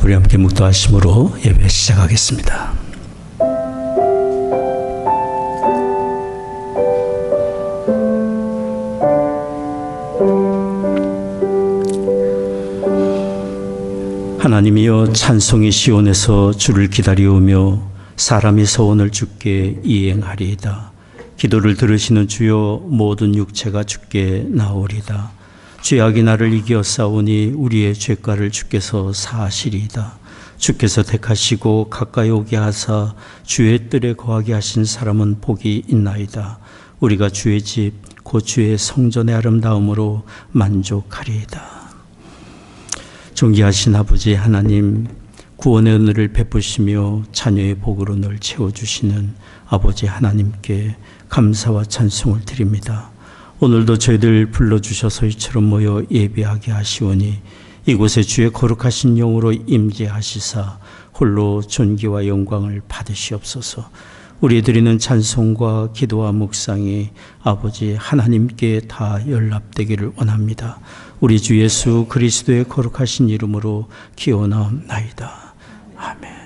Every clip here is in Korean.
우리 함께 묵도하심으로 예배 시작하겠습니다. 하나님이여, 찬송이 시온에서 주를 기다리오며 사람이 서원을 주께 이행하리이다. 기도를 들으시는 주여, 모든 육체가 주께 나오리다. 죄악이 나를 이겨 싸우니 우리의 죄가를 주께서 사하시리이다. 주께서 택하시고 가까이 오게 하사 주의 뜰에 거하게 하신 사람은 복이 있나이다. 우리가 주의 집 곧 주의 성전의 아름다움으로 만족하리이다. 존귀하신 아버지 하나님, 구원의 은혜를 베푸시며 자녀의 복으로 늘 채워주시는 아버지 하나님께 감사와 찬송을 드립니다. 오늘도 저희들 불러주셔서 이처럼 모여 예배하게 하시오니 이곳에 주의 거룩하신 영으로 임재하시사 홀로 존귀와 영광을 받으시옵소서. 우리 드리는 찬송과 기도와 묵상이 아버지 하나님께 다 연락되기를 원합니다. 우리 주 예수 그리스도의 거룩하신 이름으로 기원하옵나이다. 아멘.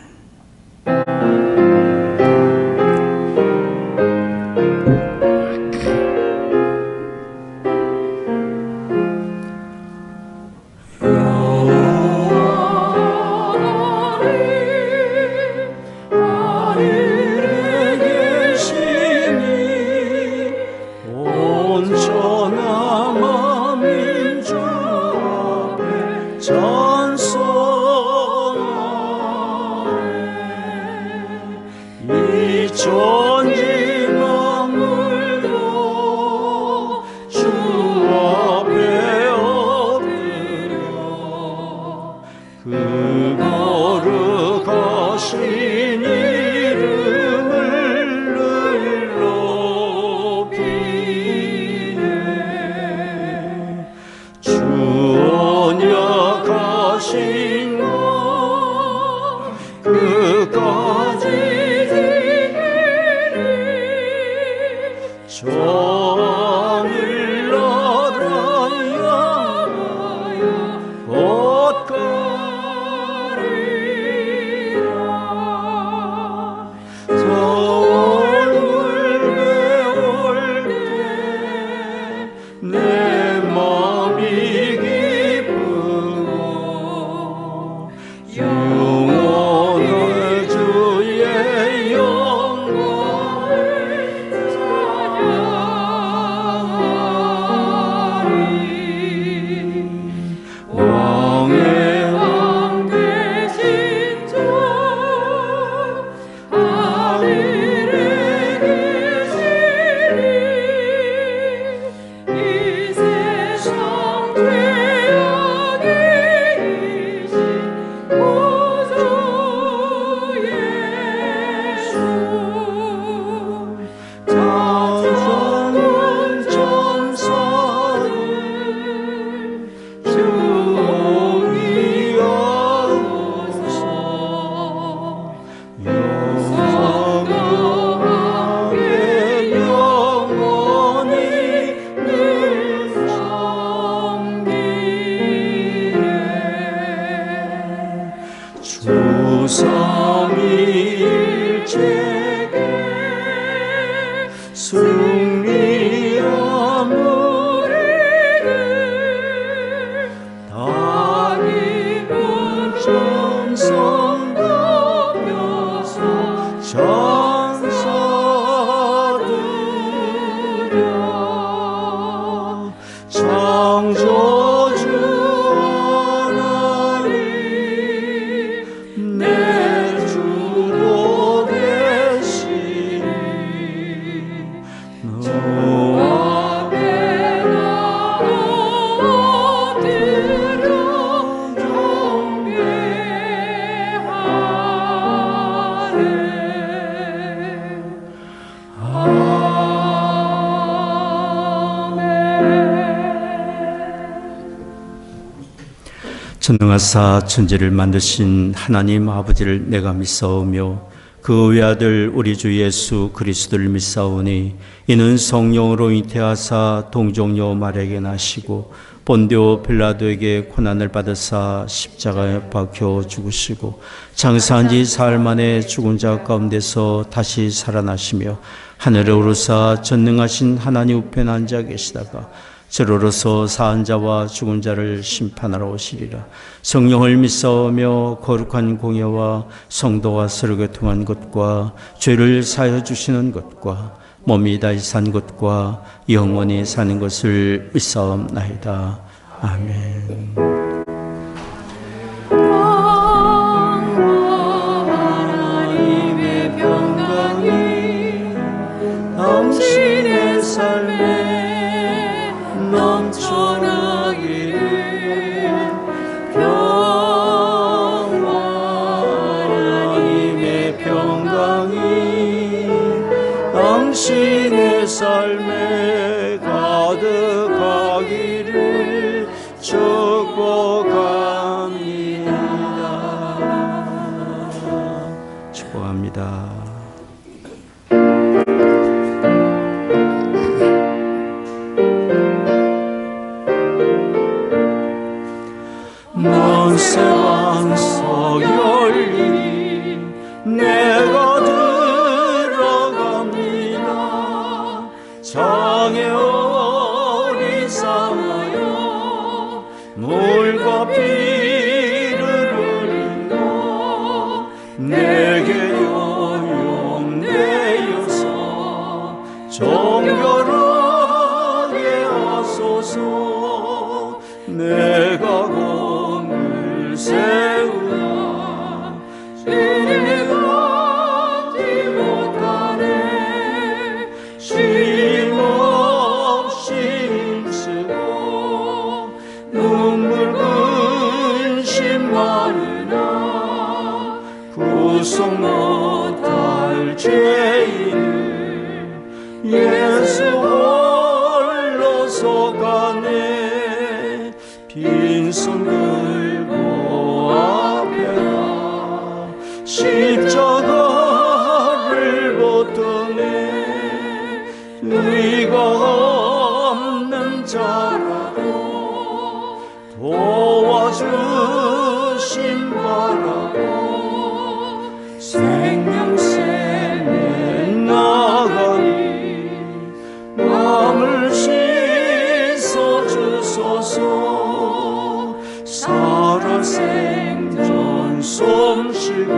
전능하사 천지를 만드신 하나님 아버지를 내가 믿사오며 그 외아들 우리 주 예수 그리스도를 믿사오니 이는 성령으로 잉태하사 동정녀 마리아에게 나시고 본디오 빌라도에게 고난을 받으사 십자가에 박혀 죽으시고 장사한 지 사흘 만에 죽은 자 가운데서 다시 살아나시며 하늘에 오르사 전능하신 하나님 우편에 앉아 계시다가 저로로서 사한 자와 죽은 자를 심판하러 오시리라. 성령을 믿사오며 거룩한 공예와 성도와 서로 교통한 것과 죄를 사하여 주시는 것과 몸이 다시 산 것과 영원히 사는 것을 믿사옵나이다. 아멘. 하나님의 평강이 당신의 삶에 넘쳐나기를. 하나님의 평강이 당신의 삶에 가득하기를 축복합니다. 축복합니다. 만세 왕석 열리 내가 들어갑니다. 장애 어린 상하여 물과 피를 흘리며 내게 용내어서 정결하게 하소서. 내가 공을 세우나 지내가지 못하네. 쉼없이 힘쓰고 눈물 근심 많으나 구속 못할 죄인을 예수 홀로서 가네. 빈손 들고 앞에 가 십자가를 붙드네. 의가 없는 자라도 도와주심 바라고 생명샘에 나가니 마음을 씻어 주소서. 살아생전 숨쉬고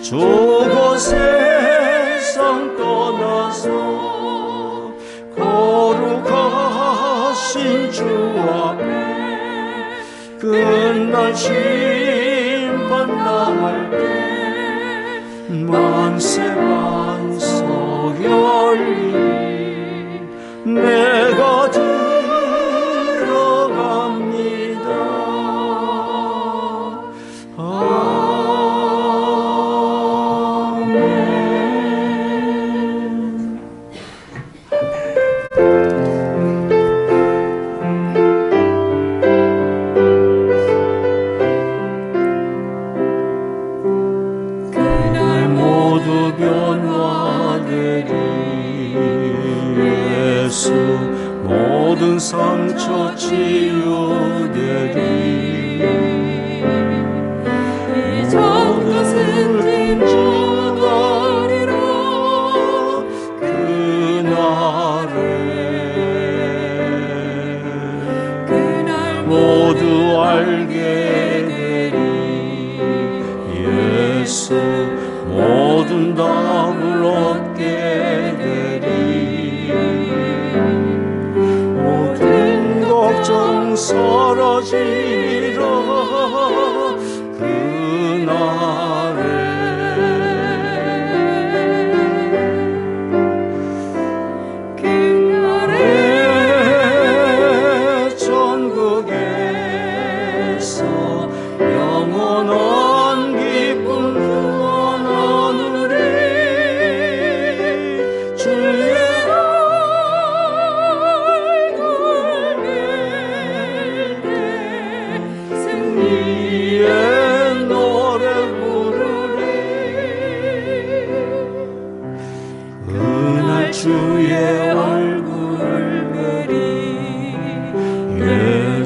죽어 세상 떠나서 거룩하신 주 앞에 끝날 심판 당할 때 만세 반석 열리 내가 들어갑니다. 아멘. 그날 모두 변화되리. 예수 모든 상처 치유되리. 이 전 것은 찜주가리라. 그날 모두 알게 되리. 예수 모든 답을 얻게 되리. 모든 걱정 사라지리라. 그날에 천국에서 영원한 기쁨 구원 얻으리. 주의 얼굴 뵐 때 승리의 노래 부르리.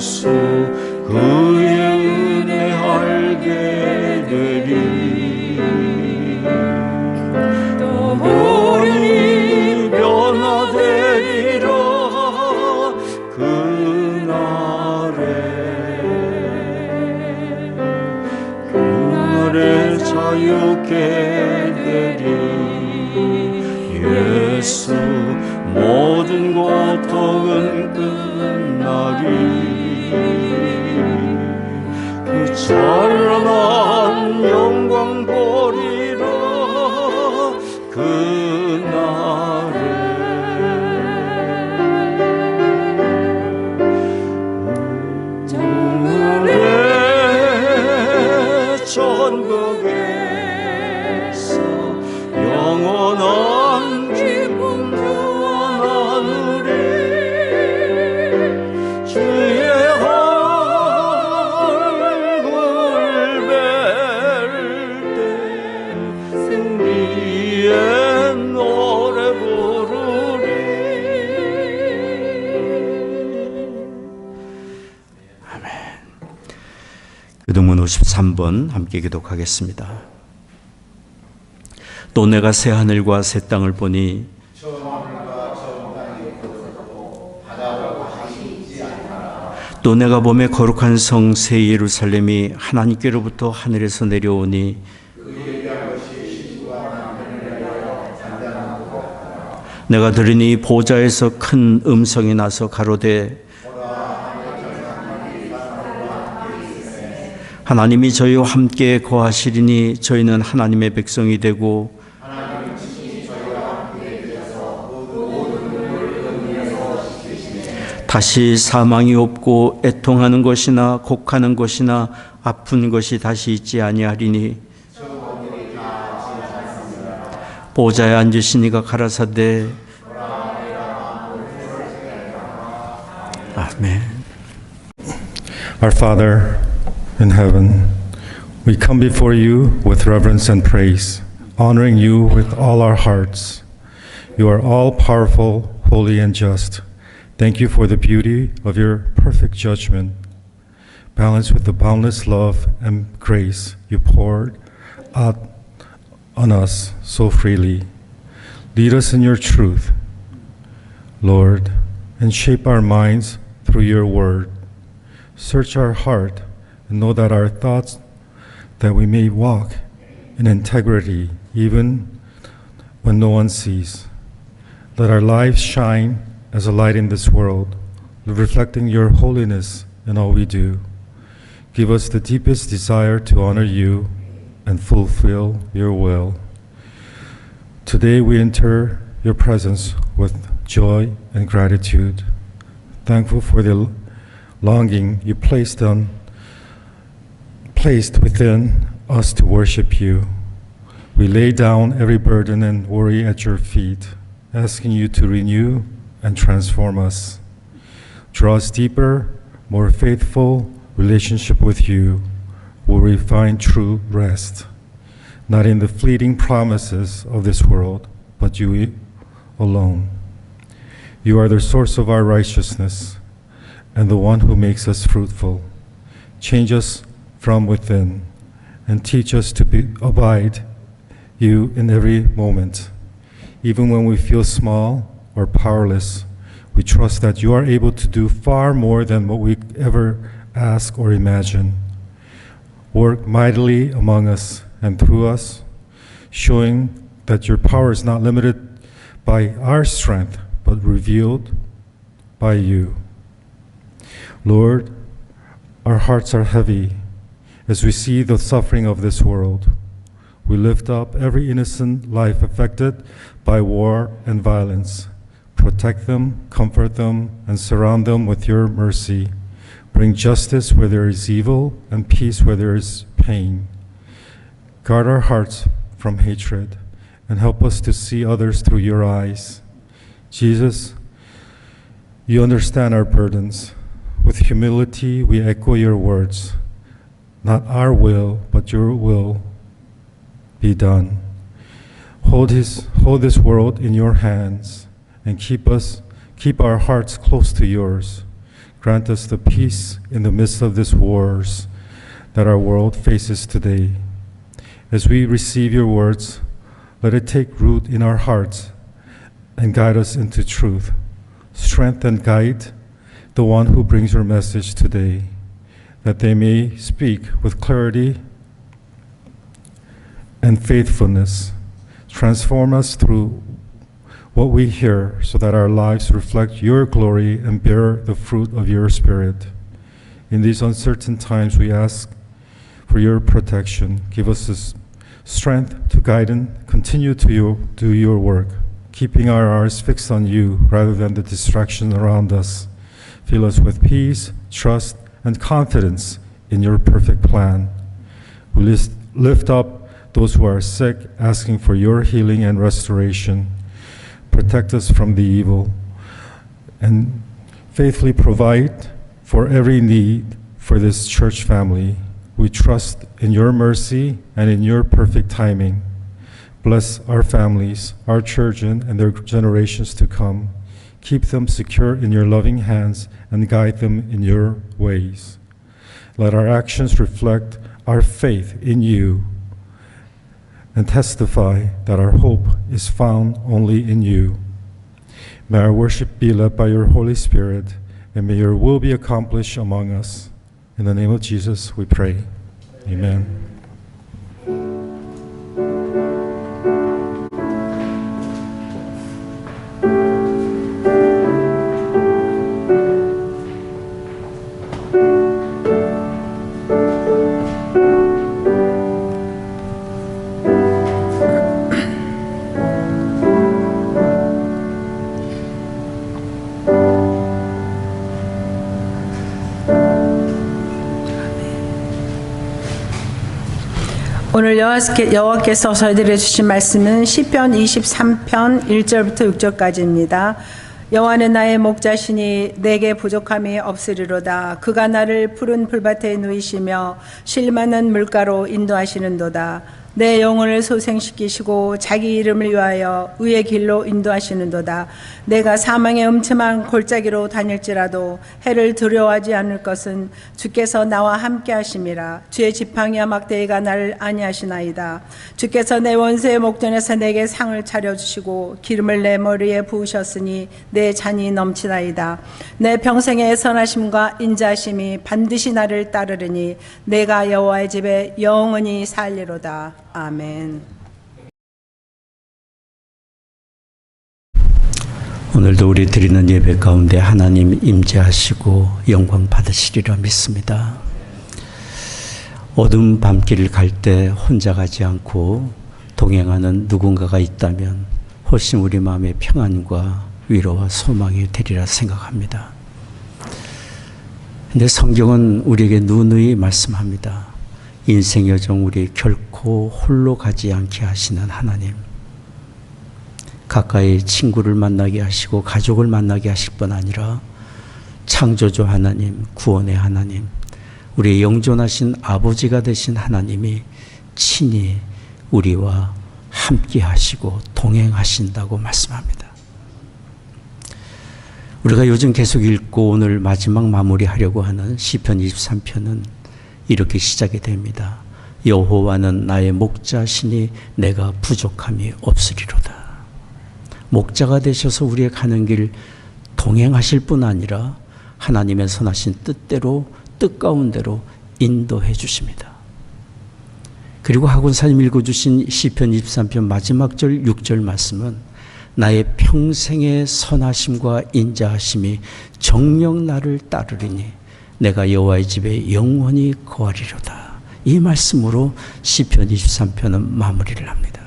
예수 그의 은혜 알게 되리 또 모르니 변화되리라 그날에 자유케 되리 예수 모든 고통은 끝나리 그 찬란한 영광 보리라 그날에 천국에서 영원한 기쁨 교환하느니 주의 얼굴 뵐 때 승리의 노래 부르리. 아멘. 기도문 53번 함께 기독하겠습니다. 또 내가 새 하늘과 새 땅을 보니 또 내가 보매 거룩한 성 새 예루살렘이 하나님께로부터 하늘에서 내려오니 내가 들으니 보좌에서 큰 음성이 나서 가로되 하나님이 저희와 함께 거하시리니 저희는 하나님의 백성이 되고 다시 사망이 없고 애통하는 것이나 곡하는 것이나 아픈 것이 다시 있지 아니하리니 보좌에 앉으신 이가 가라사대 아멘. Our Father in heaven, we come before you with reverence and praise, honoring you with all our hearts. You are all powerful, holy, and just. Thank you for the beauty of your perfect judgment, balanced with the boundless love and grace you poured out on us so freely. Lead us in your truth, Lord, and shape our minds through your word. Search our heart and know that our thoughts, that we may walk in integrity even when no one sees. Let our lives shine as a light in this world, reflecting your holiness in all we do. Give us the deepest desire to honor you and fulfill your will. Today we enter your presence with joy and gratitude, thankful for the longing you placed within us to worship you. We lay down every burden and worry at your feet, asking you to renew and transform us. Draw us deeper, more faithful relationship with you, where we find true rest, not in the fleeting promises of this world, but you alone. You are the source of our righteousness and the one who makes us fruitful. Change us from within and teach us to abide you in every moment. Even when we feel small or powerless, we trust that you are able to do far more than what we ever ask or imagine. Work mightily among us and through us, showing that your power is not limited by our strength, but revealed by you. Lord, our hearts are heavy as we see the suffering of this world. We lift up every innocent life affected by war and violence. Protect them, comfort them, and surround them with your mercy. Bring justice where there is evil and peace where there is pain. Guard our hearts from hatred and help us to see others through your eyes. Jesus, you understand our burdens. With humility, we echo your words. Not our will, but your will be done. Hold this world in your hands and keep our hearts close to yours. Grant us the peace in the midst of these wars that our world faces today. As we receive your words, let it take root in our hearts and guide us into truth. Strengthen and guide the one who brings your message today, that they may speak with clarity and faithfulness. Transform us through what we hear so that our lives reflect your glory and bear the fruit of your Spirit. In these uncertain times, we ask for your protection. Give us the strength to guide and continue to do your work, keeping our eyes fixed on you rather than the distractions around us. Fill us with peace, trust, and confidence in your perfect plan. We lift up those who are sick, asking for your healing and restoration. Protect us from the evil, and faithfully provide for every need for this church family. We trust in your mercy and in your perfect timing. Bless our families, our children, and their generations to come. Keep them secure in your loving hands and guide them in your ways. Let our actions reflect our faith in you and testify that our hope is found only in you. May our worship be led by your Holy Spirit, and may your will be accomplished among us. In the name of Jesus, we pray. Amen. 오늘 여호와께서 저희들에게 주신 말씀은 시편 23편 1절부터 6절까지입니다. 여호와는 나의 목자시니 내게 부족함이 없으리로다. 그가 나를 푸른 풀밭에 누이시며 쉴 만한 물가로 인도하시는도다. 내 영혼을 소생시키시고 자기 이름을 위하여 의의 길로 인도하시는도다. 내가 사망의 음침한 골짜기로 다닐지라도 해를 두려워하지 않을 것은 주께서 나와 함께 하심이라. 주의 지팡이와 막대기가 나를 안위하시나이다. 주께서 내 원수의 목전에서 내게 상을 차려주시고 기름을 내 머리에 부으셨으니 내 잔이 넘치나이다. 내 평생의 선하심과 인자하심이 반드시 나를 따르리니 내가 여호와의 집에 영원히 살리로다. 아멘. 오늘도 우리 드리는 예배 가운데 하나님 임재하시고 영광 받으시리라 믿습니다. 어두운 밤길을 갈 때 혼자 가지 않고 동행하는 누군가가 있다면 훨씬 우리 마음의 평안과 위로와 소망이 되리라 생각합니다. 근데 성경은 우리에게 누누이 말씀합니다. 인생 여정 우리 결코 홀로 가지 않게 하시는 하나님. 가까이 친구를 만나게 하시고 가족을 만나게 하실 뿐 아니라 창조주 하나님, 구원의 하나님, 우리의 영존하신 아버지가 되신 하나님이 친히 우리와 함께 하시고 동행하신다고 말씀합니다. 우리가 요즘 계속 읽고 오늘 마지막 마무리하려고 하는 시편 23편은 이렇게 시작이 됩니다. 여호와는 나의 목자시니 내가 부족함이 없으리로다. 목자가 되셔서 우리의 가는 길 동행하실 뿐 아니라 하나님의 선하신 뜻대로 뜻 가운데로 인도해 주십니다. 그리고 하군사님 읽어주신 시편 23편 마지막 절 6절 말씀은 나의 평생의 선하심과 인자하심이 정녕 나를 따르리니 내가 여호와의 집에 영원히 거하리로다. 이 말씀으로 시편 23편은 마무리를 합니다.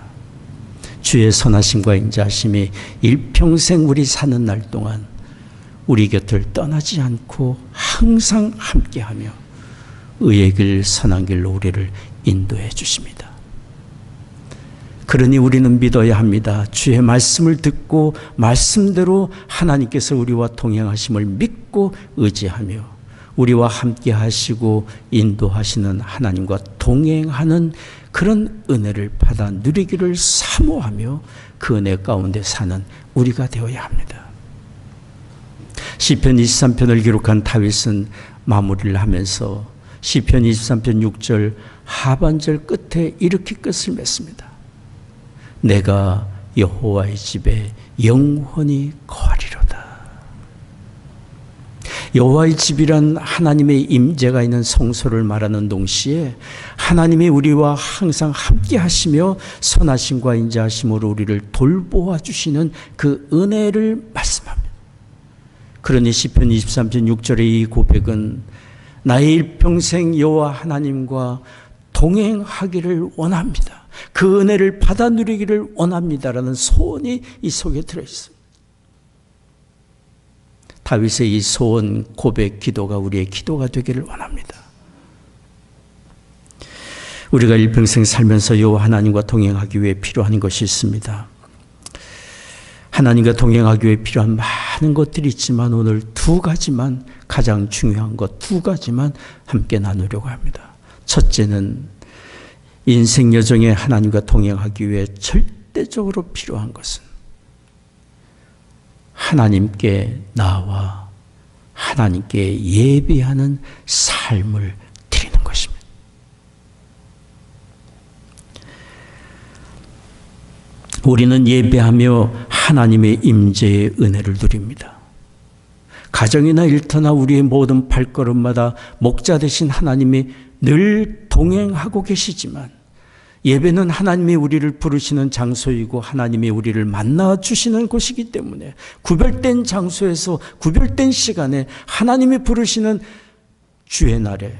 주의 선하심과 인자하심이 일평생 우리 사는 날 동안 우리 곁을 떠나지 않고 항상 함께하며 의의 길 선한 길로 우리를 인도해 주십니다. 그러니 우리는 믿어야 합니다. 주의 말씀을 듣고 말씀대로 하나님께서 우리와 동행하심을 믿고 의지하며 우리와 함께 하시고 인도하시는 하나님과 동행하는 그런 은혜를 받아 누리기를 사모하며 그 은혜 가운데 사는 우리가 되어야 합니다. 시편 23편을 기록한 다윗은 마무리를 하면서 시편 23편 6절 하반절 끝에 이렇게 끝을 맺습니다. 내가 여호와의 집에 영원히 거하리로다. 여호와의 집이란 하나님의 임재가 있는 성소를 말하는 동시에 하나님이 우리와 항상 함께 하시며 선하심과 인자하심으로 우리를 돌보아 주시는 그 은혜를 말씀합니다. 그러니 시편 23편 6절의 이 고백은 나의 일평생 여호와 하나님과 동행하기를 원합니다. 그 은혜를 받아 누리기를 원합니다라는 소원이 이 속에 들어있습니다. 다윗의 이 소원, 고백, 기도가 우리의 기도가 되기를 원합니다. 우리가 일평생 살면서 여호와 하나님과 동행하기 위해 필요한 것이 있습니다. 하나님과 동행하기 위해 필요한 많은 것들이 있지만 오늘 두 가지만, 가장 중요한 것 두 가지만 함께 나누려고 합니다. 첫째는 인생 여정에 하나님과 동행하기 위해 절대적으로 필요한 것은 하나님께 나와 하나님께 예배하는 삶을 드리는 것입니다. 우리는 예배하며 하나님의 임재의 은혜를 누립니다. 가정이나 일터나 우리의 모든 발걸음마다 목자 되신 하나님이 늘 동행하고 계시지만 예배는 하나님이 우리를 부르시는 장소이고 하나님이 우리를 만나 주시는 곳이기 때문에 구별된 장소에서 구별된 시간에 하나님이 부르시는 주의 날에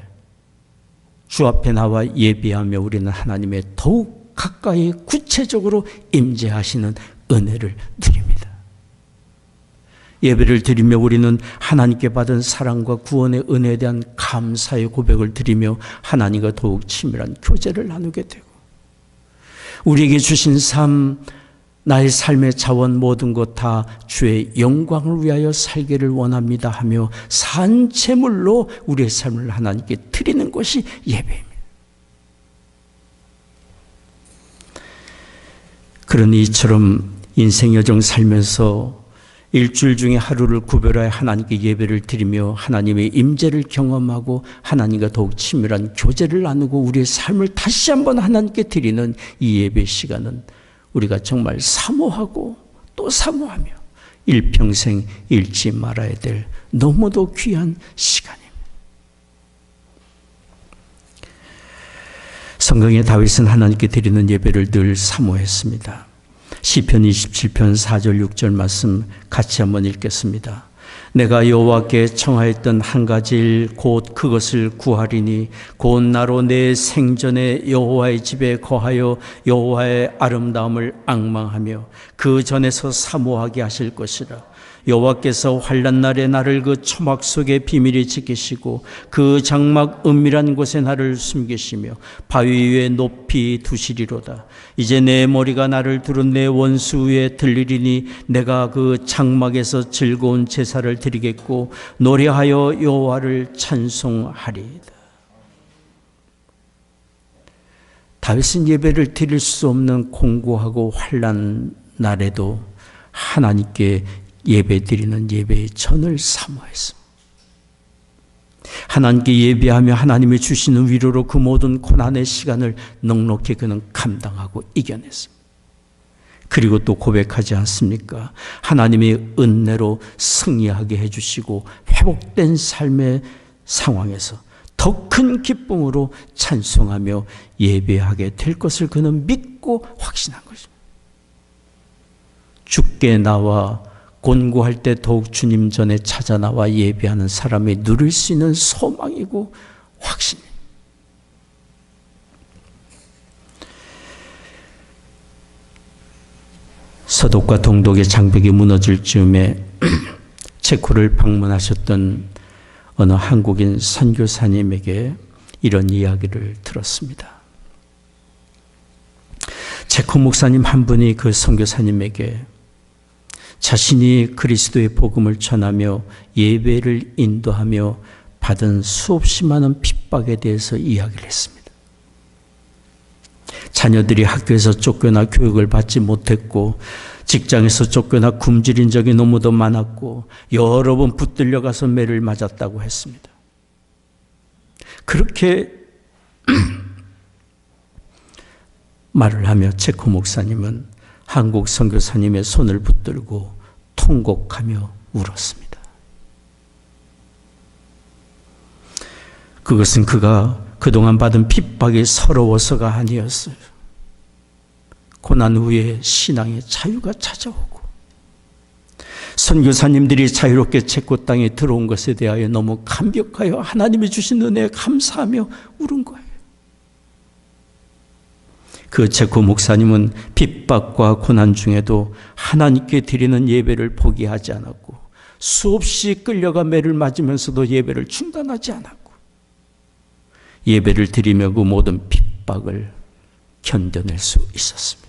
주 앞에 나와 예배하며 우리는 하나님의 더욱 가까이 구체적으로 임재하시는 은혜를 누립니다. 예배를 드리며 우리는 하나님께 받은 사랑과 구원의 은혜에 대한 감사의 고백을 드리며 하나님과 더욱 친밀한 교제를 나누게 되고 우리에게 주신 삶, 나의 삶의 자원 모든 것 다 주의 영광을 위하여 살기를 원합니다 하며 산채물로 우리의 삶을 하나님께 드리는 것이 예배입니다. 그러니 이처럼 인생 여정 살면서 일주일 중에 하루를 구별하여 하나님께 예배를 드리며 하나님의 임재를 경험하고 하나님과 더욱 친밀한 교제를 나누고 우리의 삶을 다시 한번 하나님께 드리는 이 예배 시간은 우리가 정말 사모하고 또 사모하며 일평생 잃지 말아야 될 너무도 귀한 시간입니다. 성경의 다윗은 하나님께 드리는 예배를 늘 사모했습니다. 시편 27편 4절 6절 말씀 같이 한번 읽겠습니다. 내가 여호와께 청하였던 한 가지 일 곧 그것을 구하리니 곧 나로 내 생전에 여호와의 집에 거하여 여호와의 아름다움을 앙망하며 그 전에서 사모하게 하실 것이라. 여호와께서 환난 날에 나를 그 초막 속에 비밀히 지키시고 그 장막 은밀한 곳에 나를 숨기시며 바위 위에 높이 두시리로다. 이제 내 머리가 나를 두른 내 원수 위에 들리리니 내가 그 장막에서 즐거운 제사를 드리겠고 노래하여 여호와를 찬송하리이다. 다윗은 예배를 드릴 수 없는 공고하고 환난 날에도 하나님께 예배드리는 예배의 전을 사모했습니다. 하나님께 예배하며 하나님이 주시는 위로로 그 모든 고난의 시간을 넉넉히 그는 감당하고 이겨냈습니다. 그리고 또 고백하지 않습니까? 하나님의 은혜로 승리하게 해주시고 회복된 삶의 상황에서 더 큰 기쁨으로 찬송하며 예배하게 될 것을 그는 믿고 확신한 것입니다. 주께 나와 곤고할 때 더욱 주님 전에 찾아 나와 예배하는 사람이 누릴 수 있는 소망이고 확신입니다. 서독과 동독의 장벽이 무너질 즈음에 체코를 방문하셨던 어느 한국인 선교사님에게 이런 이야기를 들었습니다. 체코 목사님 한 분이 그 선교사님에게 자신이 그리스도의 복음을 전하며 예배를 인도하며 받은 수없이 많은 핍박에 대해서 이야기를 했습니다. 자녀들이 학교에서 쫓겨나 교육을 받지 못했고 직장에서 쫓겨나 굶주린 적이 너무도 많았고 여러 번 붙들려 가서 매를 맞았다고 했습니다. 그렇게 말을 하며 체코 목사님은 한국 선교사님의 손을 붙들고 통곡하며 울었습니다. 그것은 그가 그동안 받은 핍박이 서러워서가 아니었어요. 고난 후에 신앙의 자유가 찾아오고 선교사님들이 자유롭게 체코 땅에 들어온 것에 대하여 너무 감격하여 하나님이 주신 은혜에 감사하며 울은 거예요. 그 체코 목사님은 핍박과 고난 중에도 하나님께 드리는 예배를 포기하지 않았고 수없이 끌려가 매를 맞으면서도 예배를 중단하지 않았고 예배를 드리며 그 모든 핍박을 견뎌낼 수 있었습니다.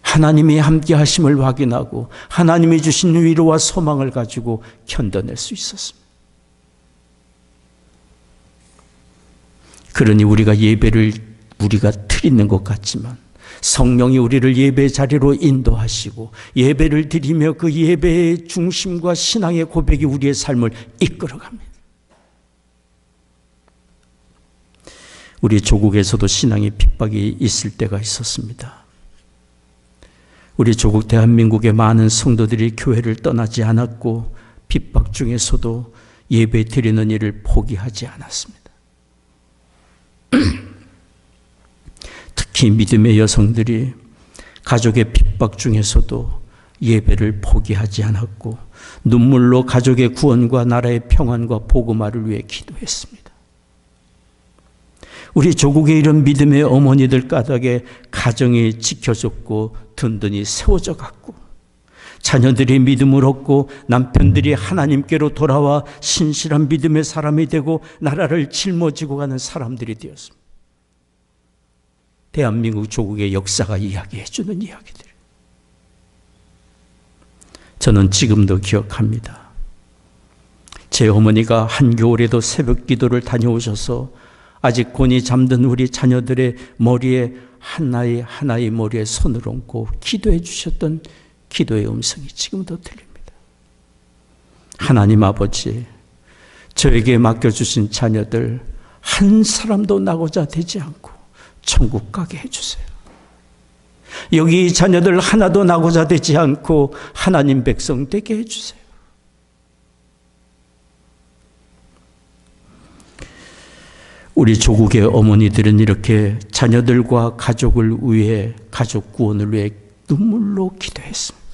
하나님이 함께 하심을 확인하고 하나님이 주신 위로와 소망을 가지고 견뎌낼 수 있었습니다. 그러니 우리가 예배를 우리가 드리는 것 같지만 성령이 우리를 예배 자리로 인도하시고 예배를 드리며 그 예배의 중심과 신앙의 고백이 우리의 삶을 이끌어갑니다. 우리 조국에서도 신앙의 핍박이 있을 때가 있었습니다. 우리 조국 대한민국의 많은 성도들이 교회를 떠나지 않았고 핍박 중에서도 예배 드리는 일을 포기하지 않았습니다. 특히 믿음의 여성들이 가족의 핍박 중에서도 예배를 포기하지 않았고 눈물로 가족의 구원과 나라의 평안과 복음화를 위해 기도했습니다. 우리 조국의 이런 믿음의 어머니들 까닭에 가정이 지켜졌고 든든히 세워져 갔고 자녀들이 믿음을 얻고 남편들이 하나님께로 돌아와 신실한 믿음의 사람이 되고 나라를 짊어지고 가는 사람들이 되었습니다. 대한민국 조국의 역사가 이야기해 주는 이야기들. 저는 지금도 기억합니다. 제 어머니가 한겨울에도 새벽 기도를 다녀오셔서 아직 곤히 잠든 우리 자녀들의 머리에 하나의 머리에 손을 얹고 기도해 주셨던 기도의 음성이 지금도 들립니다. 하나님 아버지, 저에게 맡겨주신 자녀들 한 사람도 나고자 되지 않고 천국 가게 해주세요. 여기 자녀들 하나도 나고자 되지 않고 하나님 백성 되게 해주세요. 우리 조국의 어머니들은 이렇게 자녀들과 가족을 위해, 가족 구원을 위해 눈물로 기도했습니다.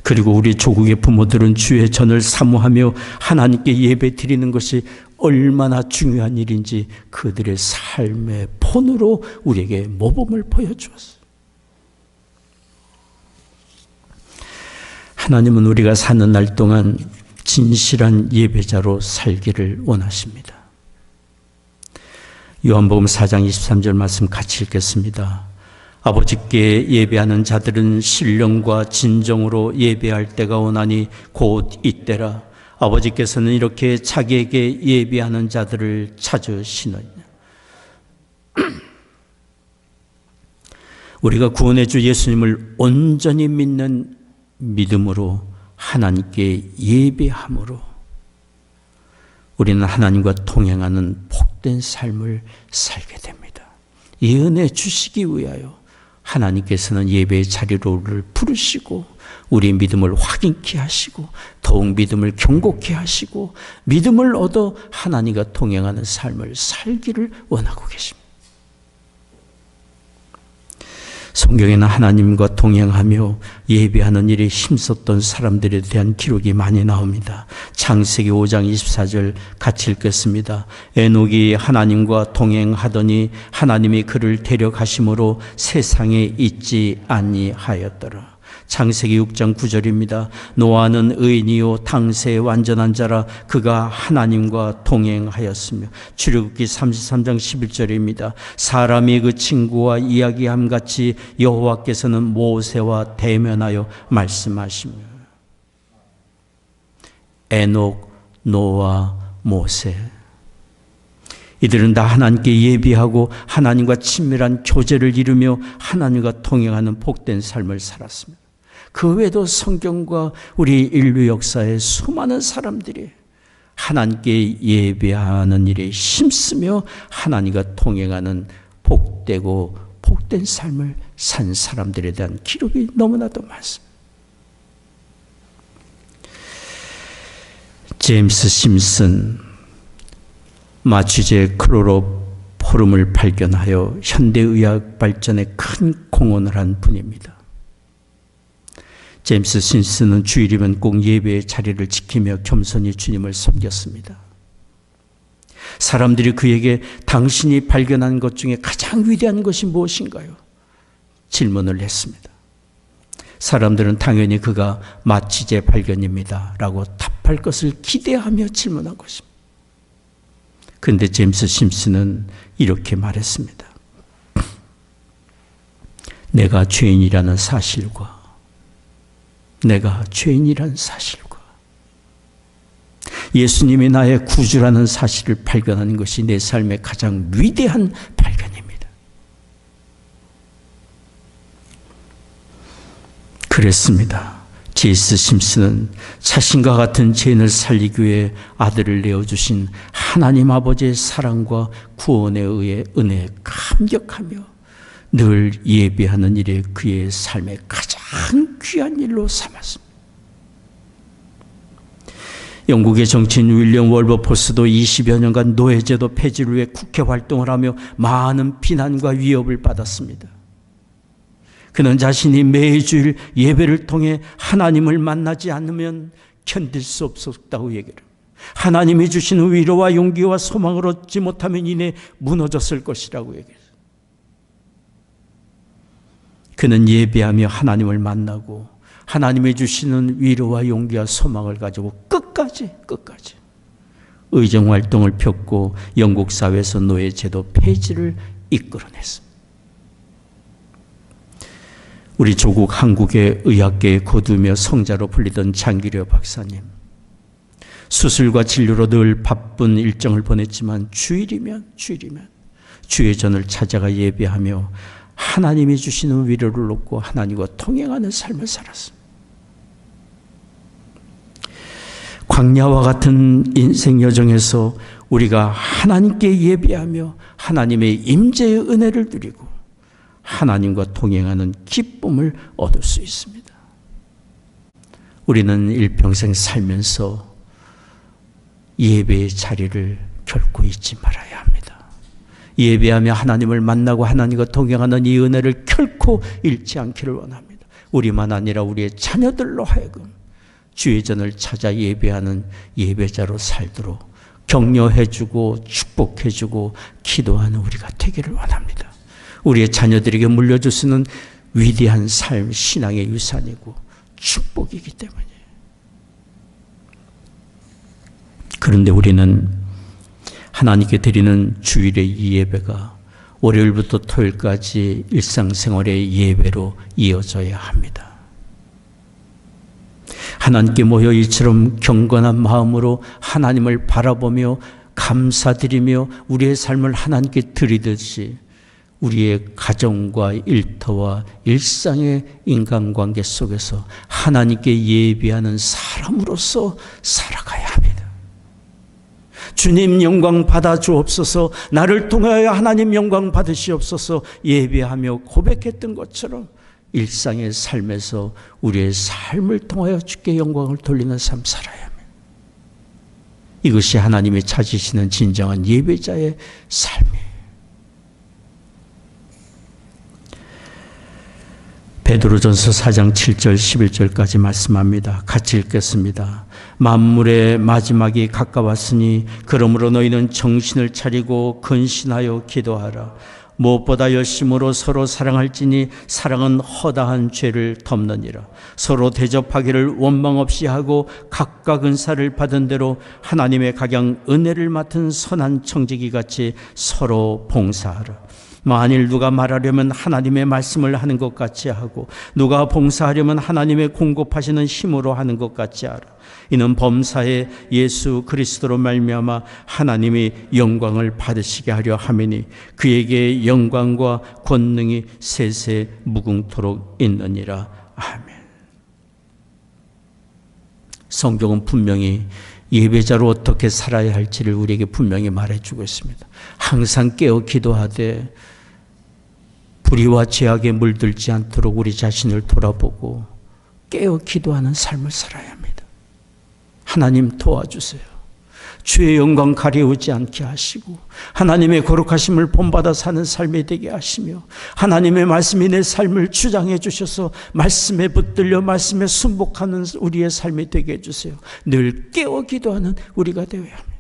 그리고 우리 조국의 부모들은 주의 전을 사모하며 하나님께 예배 드리는 것이 얼마나 중요한 일인지 그들의 삶의 본으로 우리에게 모범을 보여주었어요. 하나님은 우리가 사는 날 동안 진실한 예배자로 살기를 원하십니다. 요한복음 4장 23절 말씀 같이 읽겠습니다. 아버지께 예배하는 자들은 신령과 진정으로 예배할 때가 오나니 곧 이때라. 아버지께서는 이렇게 자기에게 예배하는 자들을 찾으시느냐. 우리가 구원의 주 예수님을 온전히 믿는 믿음으로 하나님께 예배함으로 우리는 하나님과 동행하는 복된 삶을 살게 됩니다. 이 은혜 주시기 위하여 하나님께서는 예배의 자리로 우리를 부르시고 우리 믿음을 확인케 하시고 더욱 믿음을 견고케 하시고 믿음을 얻어 하나님과 동행하는 삶을 살기를 원하고 계십니다. 성경에는 하나님과 동행하며 예배하는 일에 힘썼던 사람들에 대한 기록이 많이 나옵니다. 창세기 5장 24절 같이 읽겠습니다. 에녹이 하나님과 동행하더니 하나님이 그를 데려가심으로 세상에 있지 아니하였더라. 창세기 6장 9절입니다. 노아는 의인이요 당세의 완전한 자라 그가 하나님과 동행하였으며. 출애굽기 33장 11절입니다. 사람이 그 친구와 이야기함 같이 여호와께서는 모세와 대면하여 말씀하시며. 에녹, 노아, 모세 이들은 다 하나님께 예비하고 하나님과 친밀한 교제를 이루며 하나님과 동행하는 복된 삶을 살았습니다. 그 외에도 성경과 우리 인류 역사의 수많은 사람들이 하나님께 예배하는 일에 힘쓰며 하나님과 동행하는 복되고 복된 삶을 산 사람들에 대한 기록이 너무나도 많습니다. 제임스 심슨, 마취제 클로로포름을 발견하여 현대의학 발전에 큰 공헌을 한 분입니다. 제임스 심슨은 주일이면 꼭 예배의 자리를 지키며 겸손히 주님을 섬겼습니다. 사람들이 그에게 당신이 발견한 것 중에 가장 위대한 것이 무엇인가요? 질문을 했습니다. 사람들은 당연히 그가 마취제 발견입니다 라고 답할 것을 기대하며 질문한 것입니다. 그런데 제임스 심슨은 이렇게 말했습니다. 내가 죄인이라는 사실과 예수님이 나의 구주라는 사실을 발견하는 것이 내 삶의 가장 위대한 발견입니다. 그랬습니다. 제임스 심슨은 자신과 같은 죄인을 살리기 위해 아들을 내어주신 하나님 아버지의 사랑과 구원에 의해 은혜에 감격하며 늘 예배하는 일에 그의 삶의 가장 귀한 일로 삼았습니다. 영국의 정치인 윌리엄 월버포스도 20여 년간 노예제도 폐지를 위해 국회 활동을 하며 많은 비난과 위협을 받았습니다. 그는 자신이 매주일 예배를 통해 하나님을 만나지 않으면 견딜 수 없었다고 얘기를 합니다. 하나님이 주시는 위로와 용기와 소망을 얻지 못하면 이내 무너졌을 것이라고 얘기했어요. 그는 예배하며 하나님을 만나고 하나님이 주시는 위로와 용기와 소망을 가지고 끝까지 의정활동을 폈고 영국 사회에서 노예제도 폐지를 이끌어냈습니다. 우리 조국 한국의 의학계에 거두며 성자로 불리던 장기려 박사님, 수술과 진료로 늘 바쁜 일정을 보냈지만 주일이면 주의 전을 찾아가 예배하며 하나님이 주시는 위로를 얻고 하나님과 동행하는 삶을 살았습니다. 광야와 같은 인생 여정에서 우리가 하나님께 예배하며 하나님의 임재의 은혜를 누리고 하나님과 동행하는 기쁨을 얻을 수 있습니다. 우리는 일평생 살면서 예배의 자리를 결코 잊지 말아야 합니다. 예배하며 하나님을 만나고 하나님과 동행하는 이 은혜를 결코 잃지 않기를 원합니다. 우리만 아니라 우리의 자녀들로 하여금 주의 전을 찾아 예배하는 예배자로 살도록 격려해주고 축복해주고 기도하는 우리가 되기를 원합니다. 우리의 자녀들에게 물려줄 수 있는 위대한 삶, 신앙의 유산이고 축복이기 때문이에요. 그런데 우리는 하나님께 드리는 주일의 이 예배가 월요일부터 토요일까지 일상생활의 예배로 이어져야 합니다. 하나님께 모여 이처럼 경건한 마음으로 하나님을 바라보며 감사드리며 우리의 삶을 하나님께 드리듯이 우리의 가정과 일터와 일상의 인간관계 속에서 하나님께 예배하는 사람으로서 살아가야 합니다. 주님 영광 받아 주옵소서, 나를 통하여 하나님 영광 받으시옵소서 예배하며 고백했던 것처럼 일상의 삶에서 우리의 삶을 통하여 주께 영광을 돌리는 삶 살아야 합니다. 이것이 하나님이 찾으시는 진정한 예배자의 삶이에요. 베드로전서 4장 7절 11절까지 말씀합니다. 같이 읽겠습니다. 만물의 마지막이 가까웠으니 그러므로 너희는 정신을 차리고 근신하여 기도하라. 무엇보다 열심으로 서로 사랑할지니 사랑은 허다한 죄를 덮느니라. 서로 대접하기를 원망 없이 하고 각각 은사를 받은 대로 하나님의 각양 은혜를 맡은 선한 청지기 같이 서로 봉사하라. 만일 누가 말하려면 하나님의 말씀을 하는 것 같이 하고 누가 봉사하려면 하나님의 공급하시는 힘으로 하는 것 같이 하라. 이는 범사에 예수 그리스도로 말미암아 하나님이 영광을 받으시게 하려 함이니 그에게 영광과 권능이 세세 무궁토록 있느니라. 아멘. 성경은 분명히 예배자로 어떻게 살아야 할지를 우리에게 분명히 말해주고 있습니다. 항상 깨어 기도하되 불의와 죄악에 물들지 않도록 우리 자신을 돌아보고 깨어 기도하는 삶을 살아야 합니다. 하나님 도와주세요. 주의 영광 가려우지 않게 하시고 하나님의 거룩하심을 본받아 사는 삶이 되게 하시며 하나님의 말씀이 내 삶을 주장해 주셔서 말씀에 붙들려 말씀에 순복하는 우리의 삶이 되게 해주세요. 늘 깨어 기도하는 우리가 되어야 합니다.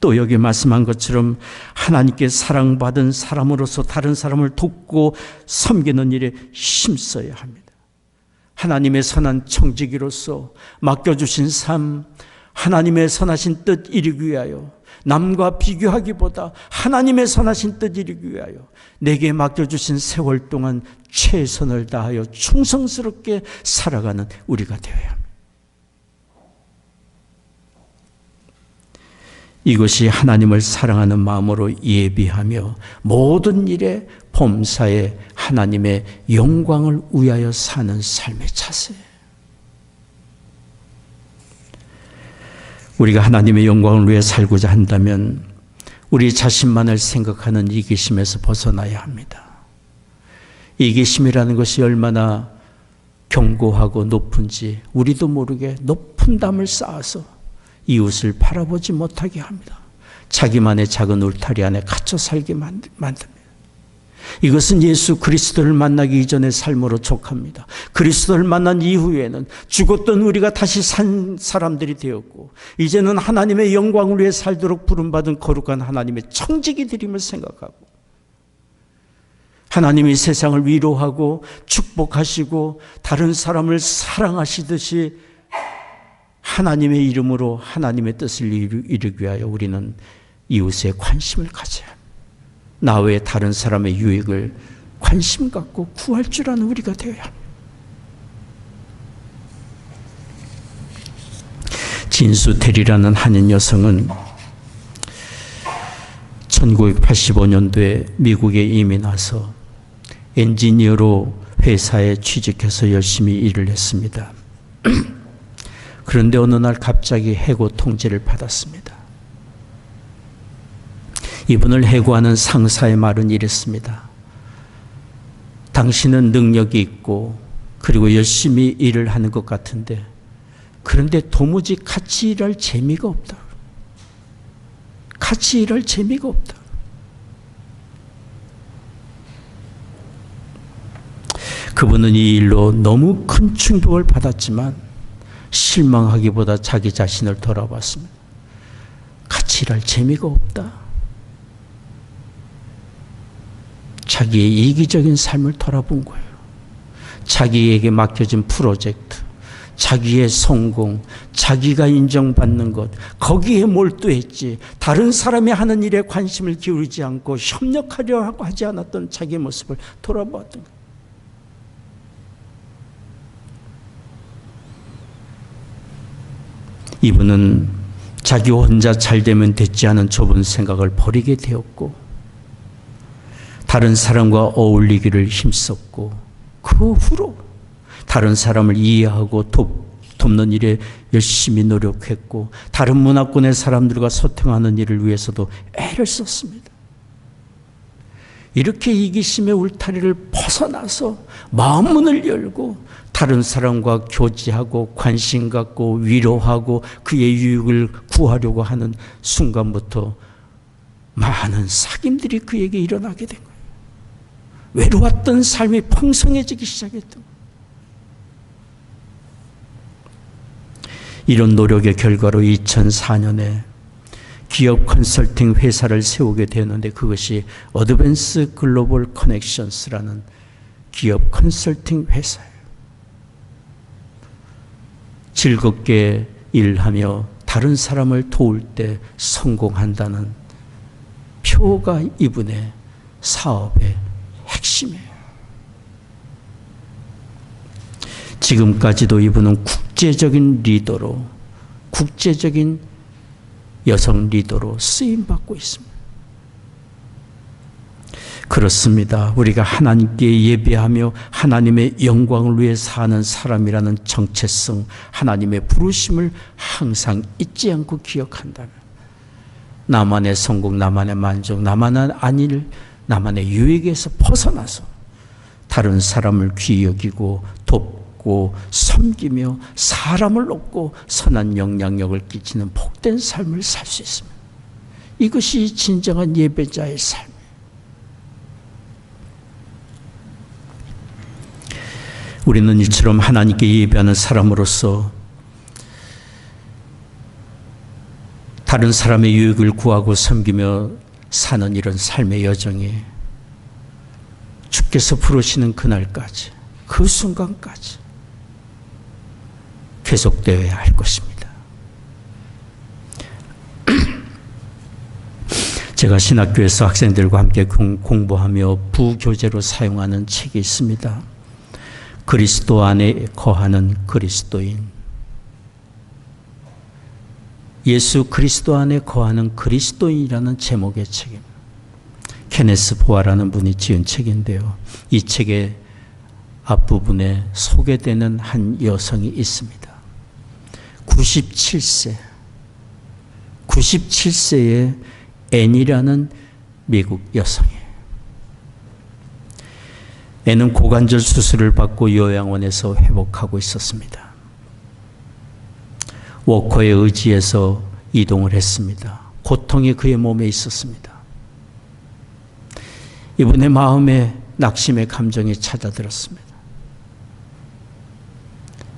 또 여기 말씀한 것처럼 하나님께 사랑받은 사람으로서 다른 사람을 돕고 섬기는 일에 힘써야 합니다. 하나님의 선한 청지기로서 맡겨주신 삶, 하나님의 선하신 뜻 이루기 위하여 남과 비교하기보다 하나님의 선하신 뜻 이루기 위하여 내게 맡겨주신 세월 동안 최선을 다하여 충성스럽게 살아가는 우리가 되어야 합니다. 이것이 하나님을 사랑하는 마음으로 예비하며 모든 일에 범사에 하나님의 영광을 위하여 사는 삶의 자세예요. 우리가 하나님의 영광을 위해 살고자 한다면 우리 자신만을 생각하는 이기심에서 벗어나야 합니다. 이기심이라는 것이 얼마나 견고하고 높은지 우리도 모르게 높은 담을 쌓아서 이웃을 바라보지 못하게 합니다. 자기만의 작은 울타리 안에 갇혀 살게 만듭니다. 이것은 예수 그리스도를 만나기 이전의 삶으로 족합니다. 그리스도를 만난 이후에는 죽었던 우리가 다시 산 사람들이 되었고 이제는 하나님의 영광을 위해 살도록 부름받은 거룩한 하나님의 청지기들임을 생각하고 하나님이 세상을 위로하고 축복하시고 다른 사람을 사랑하시듯이 하나님의 이름으로 하나님의 뜻을 이루기 위하여 우리는 이웃에 관심을 가져야 합니다. 나 외에 다른 사람의 유익을 관심 갖고 구할 줄 아는 우리가 되어야 합니다. 진수 테리라는 한인 여성은 1985년도에 미국에 이민 와서 엔지니어로 회사에 취직해서 열심히 일을 했습니다. 그런데 어느 날 갑자기 해고 통지를 받았습니다. 이분을 해고하는 상사의 말은 이랬습니다. 당신은 능력이 있고 그리고 열심히 일을 하는 것 같은데 그런데 도무지 같이 일할 재미가 없다. 같이 일할 재미가 없다. 그분은 이 일로 너무 큰 충격을 받았지만 실망하기보다 자기 자신을 돌아봤습니다. 같이 일할 재미가 없다. 자기의 이기적인 삶을 돌아본 거예요. 자기에게 맡겨진 프로젝트, 자기의 성공, 자기가 인정받는 것, 거기에 몰두했지 다른 사람이 하는 일에 관심을 기울이지 않고 협력하려 하지 않았던 자기의 모습을 돌아보았던 거예요. 이분은 자기 혼자 잘 되면 됐지 않은 좁은 생각을 버리게 되었고 다른 사람과 어울리기를 힘썼고 그 후로 다른 사람을 이해하고 돕는 일에 열심히 노력했고 다른 문화권의 사람들과 소통하는 일을 위해서도 애를 썼습니다. 이렇게 이기심의 울타리를 벗어나서 마음문을 열고 다른 사람과 교제하고 관심 갖고 위로하고 그의 유익을 구하려고 하는 순간부터 많은 사귐들이 그에게 일어나게 된 거예요. 외로웠던 삶이 풍성해지기 시작했던 거예요. 이런 노력의 결과로 2004년에 기업 컨설팅 회사를 세우게 되었는데 그것이 어드밴스 글로벌 커넥션스라는 기업 컨설팅 회사예요. 즐겁게 일하며 다른 사람을 도울 때 성공한다는 표가 이분의 사업의 핵심이에요. 지금까지도 이분은 국제적인 리더로, 국제적인 여성 리더로 쓰임받고 있습니다. 그렇습니다. 우리가 하나님께 예배하며 하나님의 영광을 위해 사는 사람이라는 정체성, 하나님의 부르심을 항상 잊지 않고 기억한다면 나만의 성공, 나만의 만족, 나만의 안일, 나만의 유익에서 벗어나서 다른 사람을 귀히 여기고 돕고 섬기며 사람을 돕고 선한 영향력을 끼치는 복된 삶을 살 수 있습니다. 이것이 진정한 예배자의 삶. 우리는 이처럼 하나님께 예배하는 사람으로서 다른 사람의 유익을 구하고 섬기며 사는 이런 삶의 여정이 주께서 부르시는 그날까지, 그 순간까지 계속되어야 할 것입니다. 제가 신학교에서 학생들과 함께 공부하며 부교재로 사용하는 책이 있습니다. 그리스도 안에 거하는 그리스도인. 예수 그리스도 안에 거하는 그리스도인이라는 제목의 책입니다. 케네스 보아라는 분이 지은 책인데요. 이 책의 앞부분에 소개되는 한 여성이 있습니다. 97세의 앤이라는 미국 여성이에요. 앤은 고관절 수술을 받고 요양원에서 회복하고 있었습니다. 워커에 의지해서 이동을 했습니다. 고통이 그의 몸에 있었습니다. 이분의 마음에 낙심의 감정이 찾아들었습니다.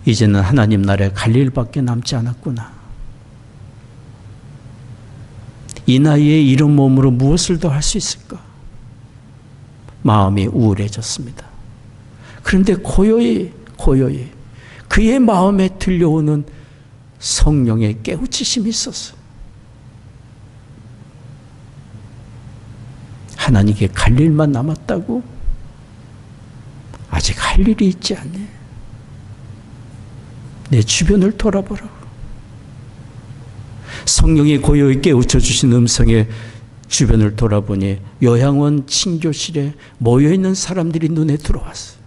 이제는 하나님 나라에 갈 일밖에 남지 않았구나. 이 나이에 이런 몸으로 무엇을 더 할 수 있을까? 마음이 우울해졌습니다. 그런데 고요히 그의 마음에 들려오는 성령의 깨우치심이 있었어요. 하나님께 갈 일만 남았다고? 아직 할 일이 있지 않네. 내 주변을 돌아보라고. 성령이 고요히 깨우쳐 주신 음성에 주변을 돌아보니 요양원 친교실에 모여있는 사람들이 눈에 들어왔어요.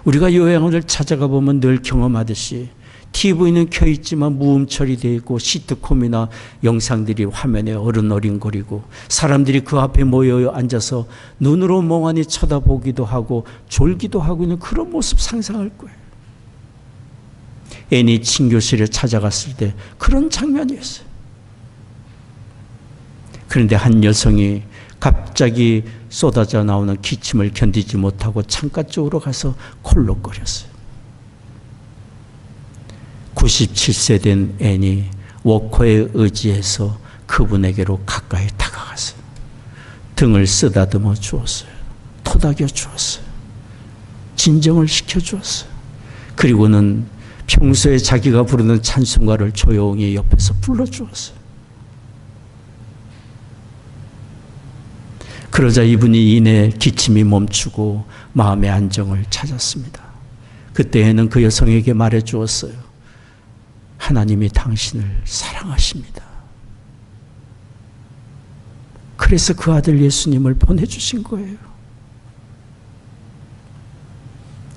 우리가 요양원을 찾아가 보면 늘 경험하듯이 TV는 켜있지만 무음 처리되어 있고 시트콤이나 영상들이 화면에 어른어린거리고 사람들이 그 앞에 모여 앉아서 눈으로 멍하니 쳐다보기도 하고 졸기도 하고 있는 그런 모습 상상할 거예요. 앤이 친교실에 찾아갔을 때 그런 장면이었어요. 그런데 한 여성이 갑자기 쏟아져 나오는 기침을 견디지 못하고 창가 쪽으로 가서 콜록거렸어요. 97세 된 앤이 워커에 의지해서 그분에게로 가까이 다가갔어요. 등을 쓰다듬어 주었어요. 토닥여 주었어요. 진정을 시켜 주었어요. 그리고는 평소에 자기가 부르는 찬송가를 조용히 옆에서 불러주었어요. 그러자 이분이 이내 기침이 멈추고 마음의 안정을 찾았습니다. 그때에는 그 여성에게 말해 주었어요. 하나님이 당신을 사랑하십니다. 그래서 그 아들 예수님을 보내주신 거예요.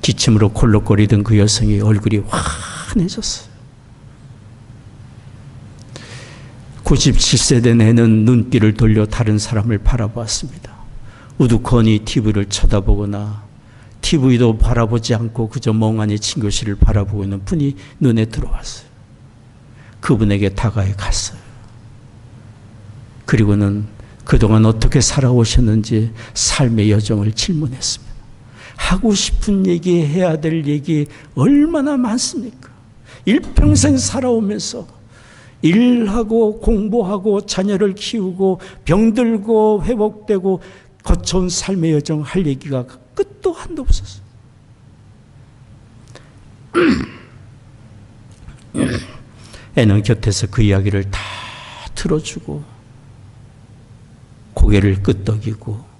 기침으로 콜록거리던 그 여성의 얼굴이 환해졌어요. 97세 된 애는 눈길을 돌려 다른 사람을 바라보았습니다. 우두커니 TV를 쳐다보거나 TV도 바라보지 않고 그저 멍하니 친교실을 바라보고 있는 분이 눈에 들어왔어요. 그분에게 다가에 갔어요. 그리고는 그동안 어떻게 살아오셨는지 삶의 여정을 질문했습니다. 하고 싶은 얘기, 해야 될 얘기 얼마나 많습니까? 일평생 살아오면서 일하고 공부하고 자녀를 키우고 병들고 회복되고 거쳐온 삶의 여정 할 얘기가 끝도 한도 없었어요. 애는 곁에서 그 이야기를 다 들어주고 고개를 끄덕이고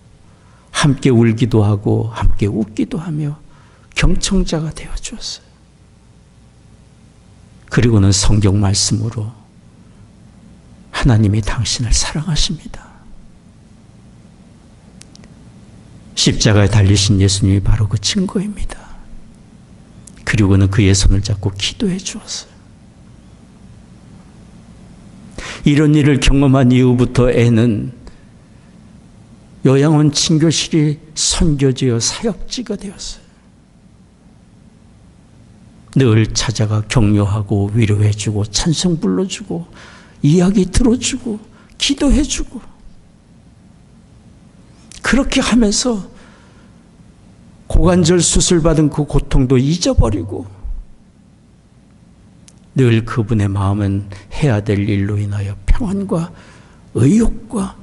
함께 울기도 하고 함께 웃기도 하며 경청자가 되어주었어요. 그리고는 성경 말씀으로 하나님이 당신을 사랑하십니다. 십자가에 달리신 예수님이 바로 그 증거입니다. 그리고는 그의 손을 잡고 기도해 주었어요. 이런 일을 경험한 이후부터 애는 요양원 친교실이 선교지요 사역지가 되었어요. 늘 찾아가 격려하고 위로해주고 찬송 불러주고 이야기 들어주고 기도해주고 그렇게 하면서 고관절 수술받은 그 고통도 잊어버리고 늘 그분의 마음은 해야 될 일로 인하여 평안과 의욕과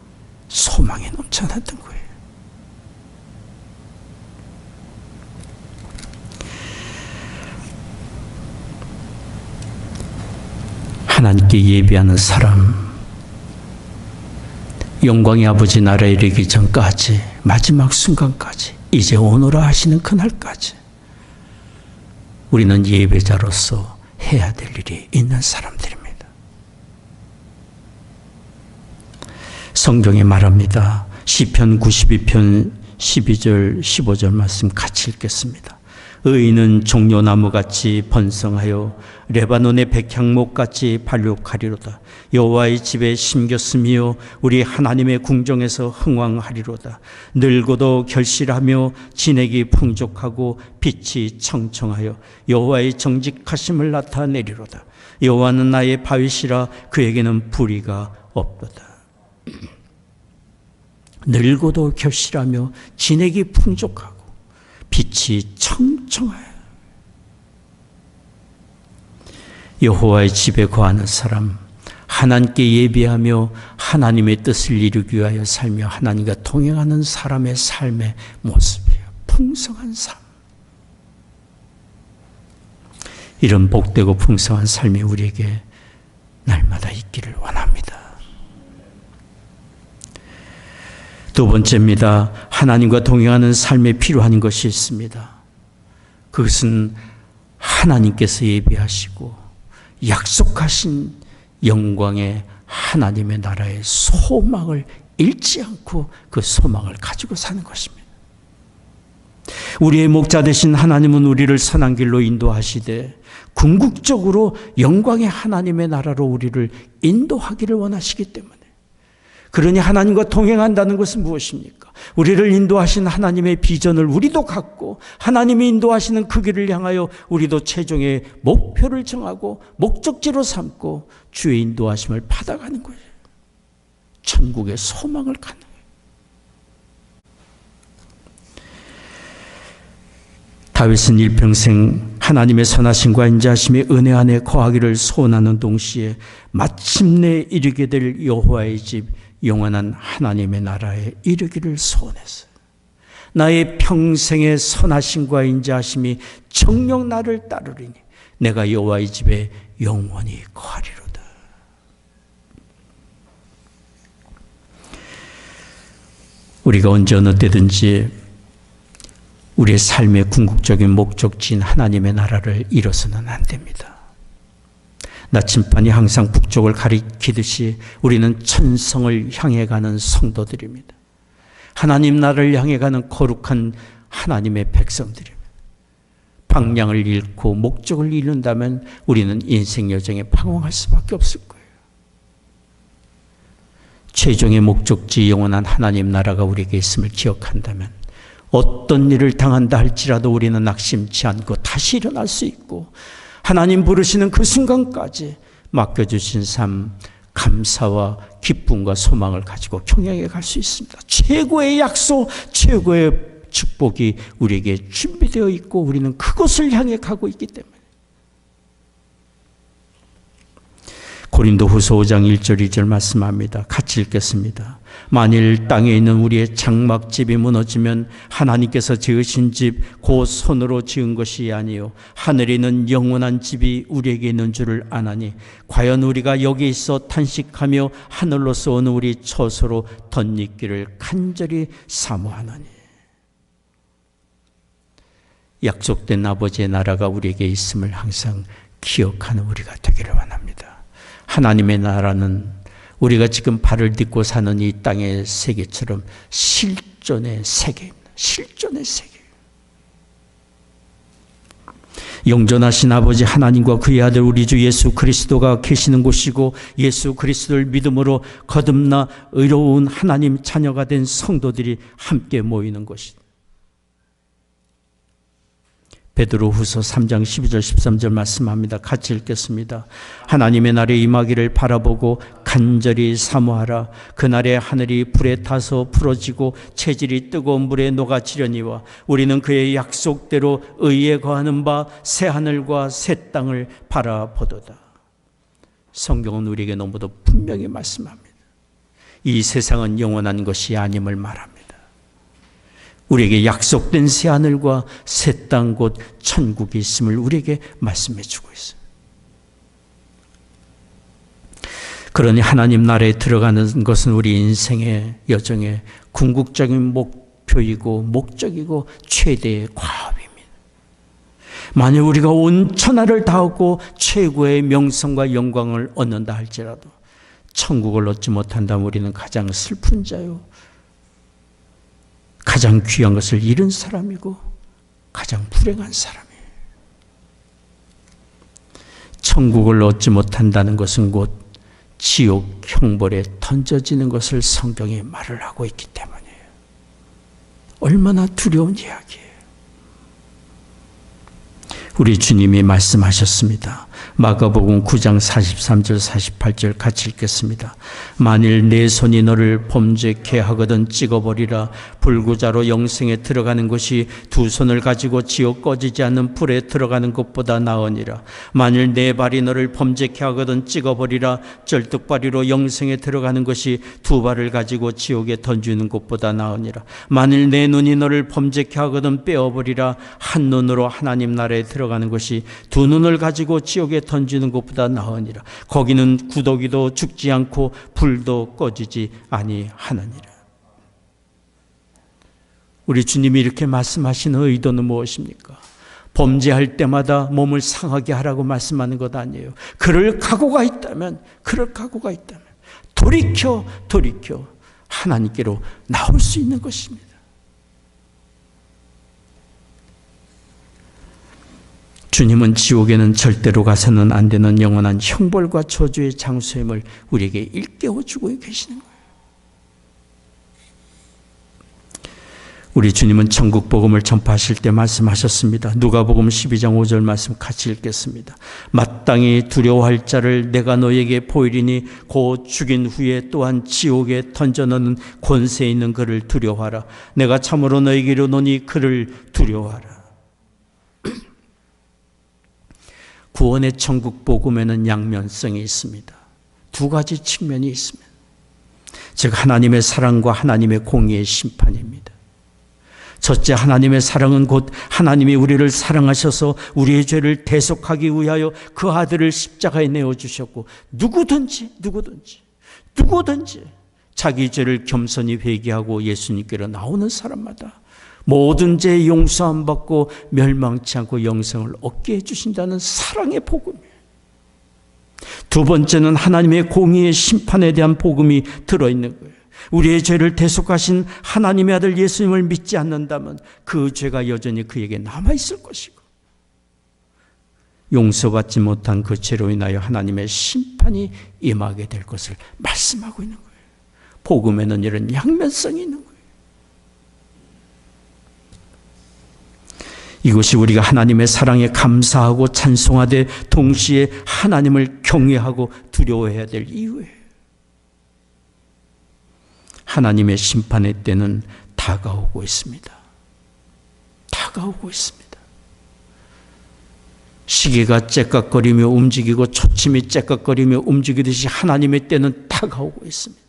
소망에 넘쳐났던 거예요. 하나님께 예배하는 사람, 영광의 아버지 나라에 이르기 전까지, 마지막 순간까지, 이제 오너라 하시는 그날까지 우리는 예배자로서 해야 될 일이 있는 사람들입니다. 성경에 말합니다. 시편 92편 12절 15절 말씀 같이 읽겠습니다. 의인은 종려나무같이 번성하여 레바논의 백향목같이 발육하리로다. 여호와의 집에 심겼으며 우리 하나님의 궁정에서 흥왕하리로다. 늙어도 결실하며 진액이 풍족하고 빛이 청청하여 여호와의 정직하심을 나타내리로다. 여호와는 나의 바위시라 그에게는 불의가 없도다. 늙어도 결실하며 진액이 풍족하고 빛이 청청하여 여호와의 집에 거하는 사람, 하나님께 예배하며 하나님의 뜻을 이루기 위하여 살며 하나님과 동행하는 사람의 삶의 모습이에요. 풍성한 삶. 이런 복되고 풍성한 삶이 우리에게 날마다 있기를 원합니다. 두 번째입니다. 하나님과 동행하는 삶에 필요한 것이 있습니다. 그것은 하나님께서 예비하시고 약속하신 영광의 하나님의 나라의 소망을 잃지 않고 그 소망을 가지고 사는 것입니다. 우리의 목자 되신 하나님은 우리를 선한 길로 인도하시되 궁극적으로 영광의 하나님의 나라로 우리를 인도하기를 원하시기 때문에, 그러니 하나님과 동행한다는 것은 무엇입니까? 우리를 인도하신 하나님의 비전을 우리도 갖고 하나님이 인도하시는 그 길을 향하여 우리도 최종의 목표를 정하고 목적지로 삼고 주의 인도하심을 받아가는 거예요. 천국의 소망을 갖는 거예요. 다윗은 일평생 하나님의 선하심과 인자하심의 은혜 안에 거하기를 소원하는 동시에 마침내 이르게 될 여호와의 집 영원한 하나님의 나라에 이르기를 소원했어요. 나의 평생의 선하심과 인자하심이 정녕 나를 따르리니 내가 여호와의 집에 영원히 거하리로다. 우리가 언제 어느 때든지 우리의 삶의 궁극적인 목적지인 하나님의 나라를 잃어서는 안 됩니다. 나침반이 항상 북쪽을 가리키듯이 우리는 천성을 향해 가는 성도들입니다. 하나님 나라를 향해 가는 거룩한 하나님의 백성들입니다. 방향을 잃고 목적을 잃는다면 우리는 인생 여정에 방황할 수밖에 없을 거예요. 최종의 목적지 영원한 하나님 나라가 우리에게 있음을 기억한다면 어떤 일을 당한다 할지라도 우리는 낙심치 않고 다시 일어날 수 있고, 하나님 부르시는 그 순간까지 맡겨주신 삶, 감사와 기쁨과 소망을 가지고 경영해 갈 수 있습니다. 최고의 약속, 최고의 축복이 우리에게 준비되어 있고 우리는 그것을 향해 가고 있기 때문에. 고린도후서 5장 1절 2절 말씀합니다. 같이 읽겠습니다. 만일 땅에 있는 우리의 장막집이 무너지면 하나님께서 지으신 집 곧 손으로 지은 것이 아니요 하늘에 있는 영원한 집이 우리에게 있는 줄을 아나니 과연 우리가 여기 있어 탄식하며 하늘로서 오는 우리 처소로 덧입기를 간절히 사모하노니. 약속된 아버지의 나라가 우리에게 있음을 항상 기억하는 우리가 되기를 원합니다. 하나님의 나라는 우리가 지금 발을 딛고 사는 이 땅의 세계처럼 실존의 세계입니다. 실존의 세계. 영존하신 아버지 하나님과 그의 아들 우리 주 예수 그리스도가 계시는 곳이고, 예수 그리스도를 믿음으로 거듭나 의로운 하나님 자녀가 된 성도들이 함께 모이는 곳이다. 베드로후서 3장 12절 13절 말씀합니다. 같이 읽겠습니다. 하나님의 날에 임하기를 바라보고 간절히 사모하라. 그날에 하늘이 불에 타서 부러지고 체질이 뜨거운 물에 녹아지려니와 우리는 그의 약속대로 의에 거하는 바 새 하늘과 새 땅을 바라보도다. 성경은 우리에게 너무도 분명히 말씀합니다. 이 세상은 영원한 것이 아님을 말합니다. 우리에게 약속된 새 하늘과 새 땅 곧 천국이 있음을 우리에게 말씀해 주고 있어요. 그러니 하나님 나라에 들어가는 것은 우리 인생의 여정의 궁극적인 목표이고 목적이고 최대의 과업입니다. 만약 우리가 온 천하를 다하고 최고의 명성과 영광을 얻는다 할지라도 천국을 얻지 못한다면 우리는 가장 슬픈 자요, 가장 귀한 것을 잃은 사람이고 가장 불행한 사람이에요. 천국을 얻지 못한다는 것은 곧 지옥 형벌에 던져지는 것을 성경이 말을 하고 있기 때문이에요. 얼마나 두려운 이야기예요. 우리 주님이 말씀하셨습니다. 마가복음 9장 43절 48절 같이 읽겠습니다. 만일 내 손이 너를 범죄케 하거든 찍어버리라. 불구자로 영생에 들어가는 것이 두 손을 가지고 지옥 꺼지지 않는 불에 들어가는 것보다 나으니라. 만일 내 발이 너를 범죄케 하거든 찍어버리라. 절뚝발이로 영생에 들어가는 것이 두 발을 가지고 지옥에 던지는 것보다 나으니라. 만일 내 눈이 너를 범죄케 하거든 빼어버리라. 한 눈으로 하나님 나라에 들어가는 것이 두 눈을 가지고 지옥에 던지는 것보다 나으니라. 거기는 구더기도 죽지 않고 불도 꺼지지 아니하느니라. 우리 주님이 이렇게 말씀하시는 의도는 무엇입니까? 범죄할 때마다 몸을 상하게 하라고 말씀하는 것 아니에요. 그럴 각오가 있다면 돌이켜 하나님께로 나올 수 있는 것입니다. 주님은 지옥에는 절대로 가서는 안 되는 영원한 형벌과 저주의 장소임을 우리에게 일깨워주고 계시는 거예요. 우리 주님은 천국 복음을 전파하실 때 말씀하셨습니다. 누가복음 12장 5절 말씀 같이 읽겠습니다. 마땅히 두려워할 자를 내가 너에게 보이리니 곧 죽인 후에 또한 지옥에 던져넣는 권세 있는 그를 두려워하라. 내가 참으로 너에게 이르노니 그를 두려워하라. 구원의 천국 복음에는 양면성이 있습니다. 두 가지 측면이 있습니다. 즉 하나님의 사랑과 하나님의 공의의 심판입니다. 첫째, 하나님의 사랑은 곧 하나님이 우리를 사랑하셔서 우리의 죄를 대속하기 위하여 그 아들을 십자가에 내어주셨고, 누구든지 자기 죄를 겸손히 회개하고 예수님께로 나오는 사람마다 모든 죄 용서함 받고 멸망치 않고 영생을 얻게 해주신다는 사랑의 복음이에요. 두 번째는 하나님의 공의의 심판에 대한 복음이 들어있는 거예요. 우리의 죄를 대속하신 하나님의 아들 예수님을 믿지 않는다면 그 죄가 여전히 그에게 남아있을 것이고, 용서받지 못한 그 죄로 인하여 하나님의 심판이 임하게 될 것을 말씀하고 있는 거예요. 복음에는 이런 양면성이 있는 거예요. 이것이 우리가 하나님의 사랑에 감사하고 찬송하되 동시에 하나님을 경외하고 두려워해야 될 이유예요. 하나님의 심판의 때는 다가오고 있습니다. 시계가 째깍거리며 움직이고 초침이 째깍거리며 움직이듯이 하나님의 때는 다가오고 있습니다.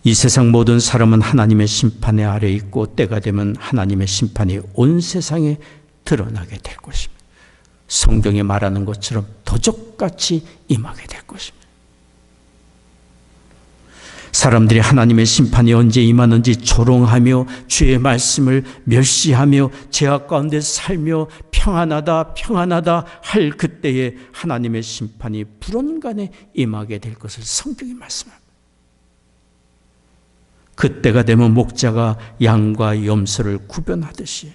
이 세상 모든 사람은 하나님의 심판의 아래 있고, 때가 되면 하나님의 심판이 온 세상에 드러나게 될 것입니다. 성경에 말하는 것처럼 도적같이 임하게 될 것입니다. 사람들이 하나님의 심판이 언제 임하는지 조롱하며 주의 말씀을 멸시하며 죄악 가운데 살며 평안하다 평안하다 할 그때에 하나님의 심판이 불온간에 임하게 될 것을 성경이 말씀합니다. 그때가 되면 목자가 양과 염소를 구별하듯이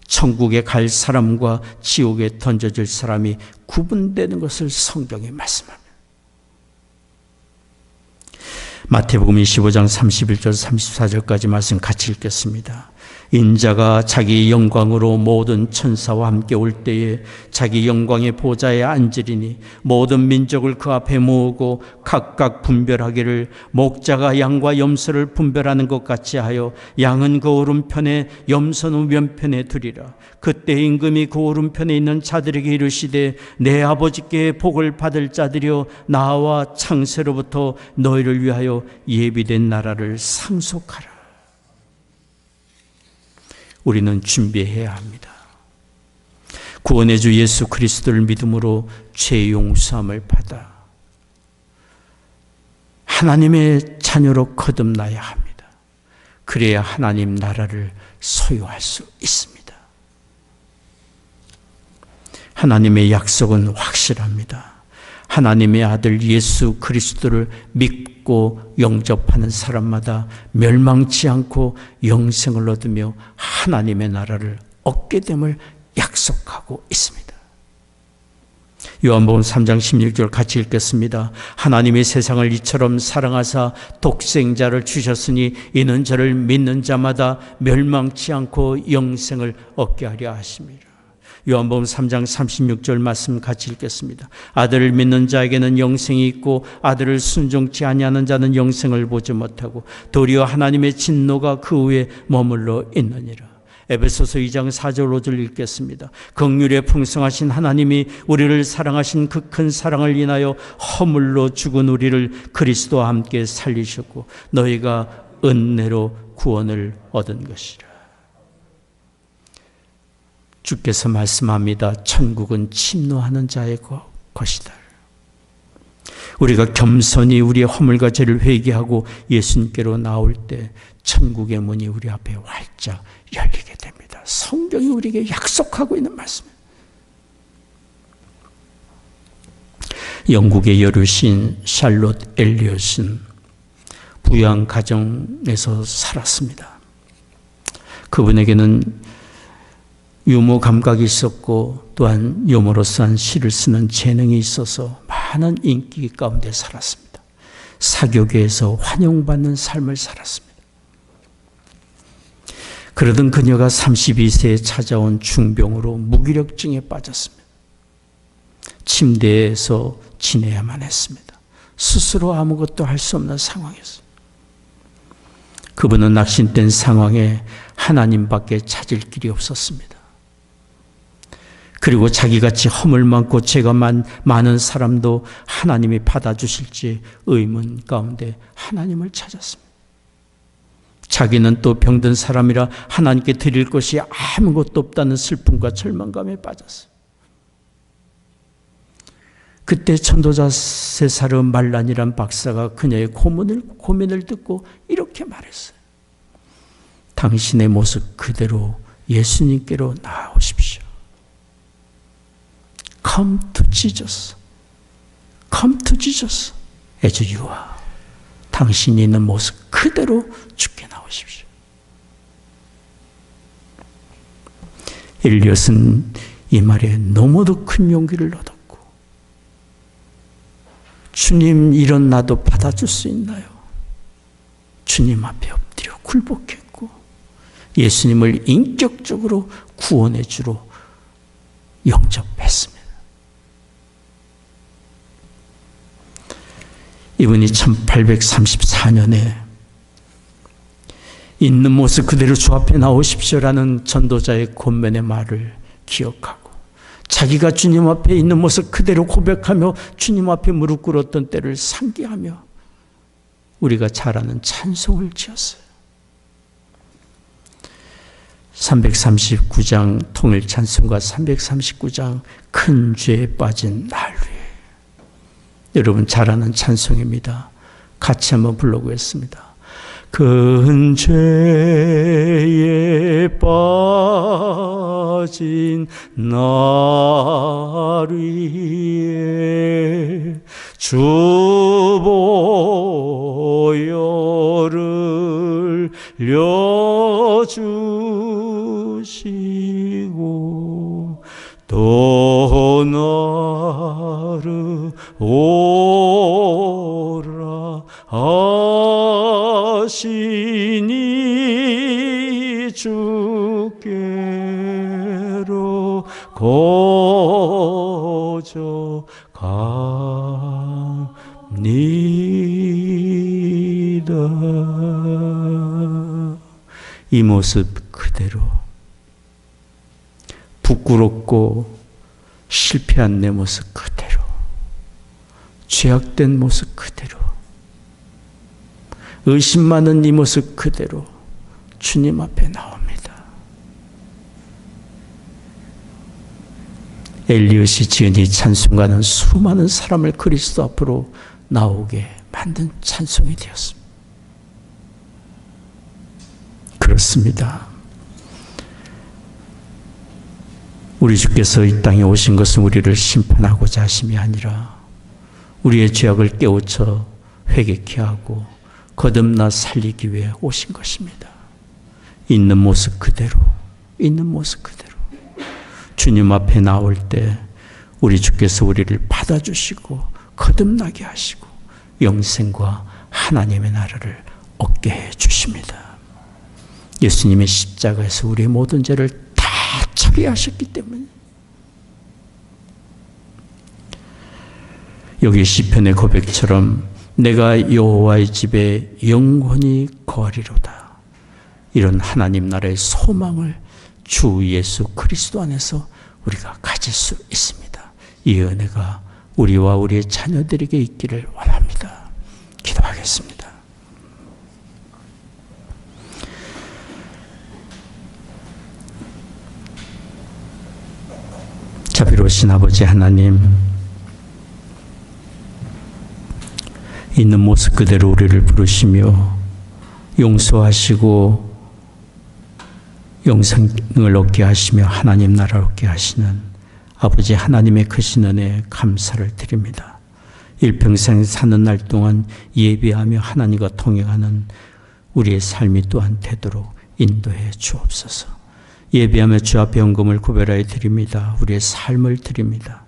천국에 갈 사람과 지옥에 던져질 사람이 구분되는 것을 성경이 말씀합니다. 마태복음 25장 31절 34절까지 말씀 같이 읽겠습니다. 인자가 자기 영광으로 모든 천사와 함께 올 때에 자기 영광의 보좌에 앉으리니 모든 민족을 그 앞에 모으고 각각 분별하기를 목자가 양과 염소를 분별하는 것 같이 하여 양은 그 오른편에 염소는 왼편에 두리라. 그때 임금이 그 오른편에 있는 자들에게 이르시되 내 아버지께 복을 받을 자들이여 나와 창세로부터 너희를 위하여 예비된 나라를 상속하라. 우리는 준비해야 합니다. 구원의 주 예수 그리스도를 믿음으로 죄 용서함을 받아 하나님의 자녀로 거듭나야 합니다. 그래야 하나님 나라를 소유할 수 있습니다. 하나님의 약속은 확실합니다. 하나님의 아들 예수 그리스도를 믿고 영접하는 사람마다 멸망치 않고 영생을 얻으며 하나님의 나라를 얻게 됨을 약속하고 있습니다. 요한복음 3장 16절 같이 읽겠습니다. 하나님이 세상을 이처럼 사랑하사 독생자를 주셨으니 이는 저를 믿는 자마다 멸망치 않고 영생을 얻게 하려 하심이라. 요한복음 3장 36절 말씀 같이 읽겠습니다. 아들을 믿는 자에게는 영생이 있고 아들을 순종치 아니하는 자는 영생을 보지 못하고 도리어 하나님의 진노가 그 위에 머물러 있느니라. 에베소서 2장 4절 5절 읽겠습니다. 긍휼에 풍성하신 하나님이 우리를 사랑하신 그 큰 사랑을 인하여 허물로 죽은 우리를 그리스도와 함께 살리셨고 너희가 은혜로 구원을 얻은 것이라. 주께서 말씀합니다. 천국은 침노하는 자의 것이다. 우리가 겸손히 우리의 허물과 죄를 회개하고 예수님께로 나올 때 천국의 문이 우리 앞에 활짝 열리게 됩니다. 성경이 우리에게 약속하고 있는 말씀입니다. 영국의 여류신 샬롯 엘리엇은 부양 가정에서 살았습니다. 그분에게는 유머 감각이 있었고 또한 유머러스한 시를 쓰는 재능이 있어서 많은 인기 가운데 살았습니다. 사교계에서 환영받는 삶을 살았습니다. 그러던 그녀가 32세에 찾아온 중병으로 무기력증에 빠졌습니다. 침대에서 지내야만 했습니다. 스스로 아무것도 할 수 없는 상황이었습니다. 그분은 낙심된 상황에 하나님밖에 찾을 길이 없었습니다. 그리고 자기같이 허물 많고 죄가 많은 사람도 하나님이 받아주실지 의문 가운데 하나님을 찾았습니다. 자기는 또 병든 사람이라 하나님께 드릴 것이 아무것도 없다는 슬픔과 절망감에 빠졌어요. 그때 천도자 세사르 말란이란 박사가 그녀의 고민을 듣고 이렇게 말했어요. 당신의 모습 그대로 예수님께로 나아오십시오. Come to Jesus. Come to Jesus as you are. 당신이 있는 모습 그대로 주께 나오십시오. 엘리엇은 이 말에 너무도 큰 용기를 얻었고 주님 이런 나도 받아줄 수 있나요? 주님 앞에 엎드려 굴복했고 예수님을 인격적으로 구원의 주로 영접했습니다. 이분이 1834년에 있는 모습 그대로 주 앞에 나오십시오라는 전도자의 권면의 말을 기억하고 자기가 주님 앞에 있는 모습 그대로 고백하며 주님 앞에 무릎 꿇었던 때를 상기하며 우리가 잘 아는 찬송을 지었어요. 339장 통일 찬송과 339장 큰 죄에 빠진 날 위해 여러분 잘 아는 찬송입니다. 같이 한번 불러보겠습니다. 큰 죄에 빠진 날 위에 주 보혈을 흘려주시고 또 나를 오라 하시니 주께로 거저 갑니다. 이 모습 그대로 부끄럽고 실패한 내 모습 그대로, 죄악된 모습 그대로, 의심 많은 이 모습 그대로 주님 앞에 나옵니다. 엘리엇이 지은 이 찬송가는 수많은 사람을 그리스도 앞으로 나오게 만든 찬송이 되었습니다. 그렇습니다. 우리 주께서 이 땅에 오신 것은 우리를 심판하고자 하심이 아니라 우리의 죄악을 깨우쳐 회개케 하고 거듭나 살리기 위해 오신 것입니다. 있는 모습 그대로, 있는 모습 그대로 주님 앞에 나올 때 우리 주께서 우리를 받아주시고 거듭나게 하시고 영생과 하나님의 나라를 얻게 해 주십니다. 예수님의 십자가에서 우리의 모든 죄를 다 처리하셨기 때문에 여기 시편의 고백처럼 내가 여호와의 집에 영원히 거하리로다. 이런 하나님 나라의 소망을 주 예수 그리스도 안에서 우리가 가질 수 있습니다. 이 은혜가 우리와 우리의 자녀들에게 있기를 원합니다. 기도하겠습니다. 자비로우신 아버지 하나님, 있는 모습 그대로 우리를 부르시며 용서하시고 영생을 얻게 하시며 하나님 나라를 얻게 하시는 아버지 하나님의 크신 은혜에 감사를 드립니다. 일평생 사는 날 동안 예배하며 하나님과 동행하는 우리의 삶이 또한 되도록 인도해 주옵소서. 예배하며 주 앞에 헌금을 구별하여 드립니다. 우리의 삶을 드립니다.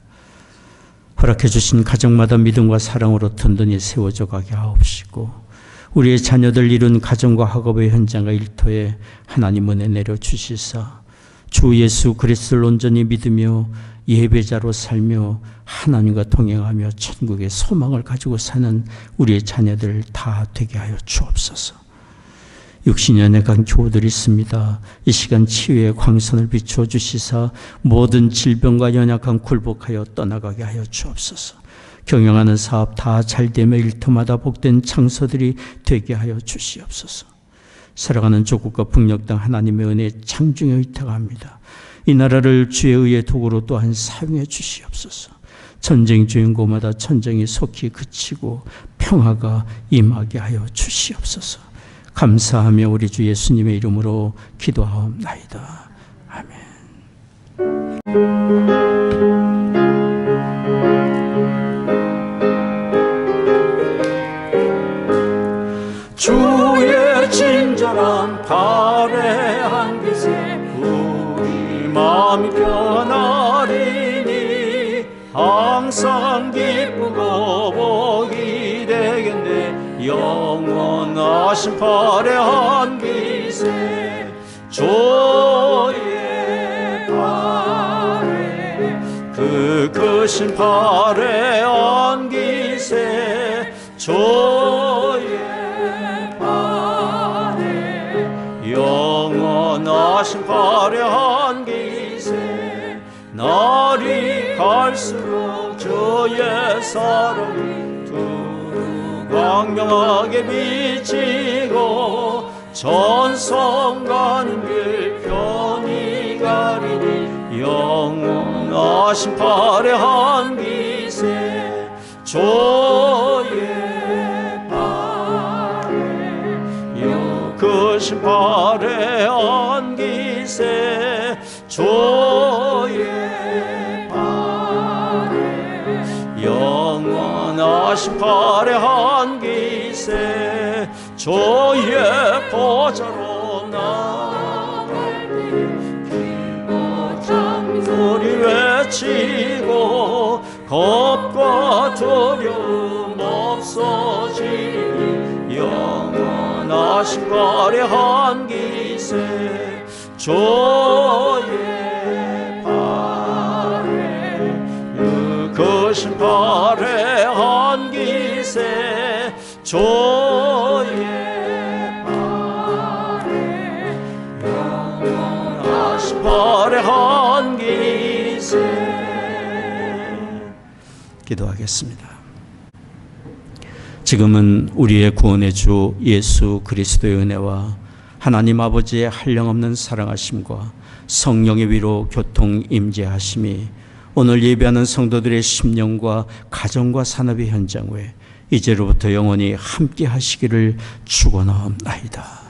허락해 주신 가정마다 믿음과 사랑으로 든든히 세워져 가게 하옵시고 우리의 자녀들 이룬 가정과 학업의 현장과 일터에 하나님 은혜 내려주시사 주 예수 그리스도를 온전히 믿으며 예배자로 살며 하나님과 동행하며 천국의 소망을 가지고 사는 우리의 자녀들 다 되게 하여 주옵소서. 60년의 간 교우들이 있습니다. 이 시간 치유의 광선을 비추어 주시사 모든 질병과 연약함 굴복하여 떠나가게 하여 주옵소서. 경영하는 사업 다 잘되며 일터마다 복된 창소들이 되게 하여 주시옵소서. 살아가는 조국과 북녘 땅 하나님의 은혜에 장중에 의탁합니다. 이 나라를 주의 의의 도구로 또한 사용해 주시옵소서. 전쟁 중인 곳마다 전쟁이 속히 그치고 평화가 임하게 하여 주시옵소서. 감사하며 우리 주 예수님의 이름으로 기도하옵나이다. 아멘. 주의 친절한 발에 안기세 우리 마음이 편하리니 항상 기쁘고 복이 되겠네. 영원하신 팔에 안기세 주의 팔에 그 크신 팔에 안기세 주의 팔에 영원하신 팔에 안기세 날이 갈수록 주의 사랑이 광명하게 비치고 전성 가는 길 편히 가리니 영원하신 팔에 안기세 주의 팔 크신 발에 안기세 주의 발에 영원하신 발에 안기세 주의 보좌로 나갈 때 소리 외치고 겁과 두려움 없어지니 영원하신 발에 안기세 주의 발에 크신 발에 안기세 주의 발에 영원하신 발에 안기세. 기도하겠습니다. 지금은 우리의 구원의 주 예수 그리스도의 은혜와 하나님 아버지의 한량없는 사랑하심과 성령의 위로 교통 임재하심이 오늘 예배하는 성도들의 심령과 가정과 산업의 현장 외 이제로부터 영원히 함께 하시기를 축원하옵나이다.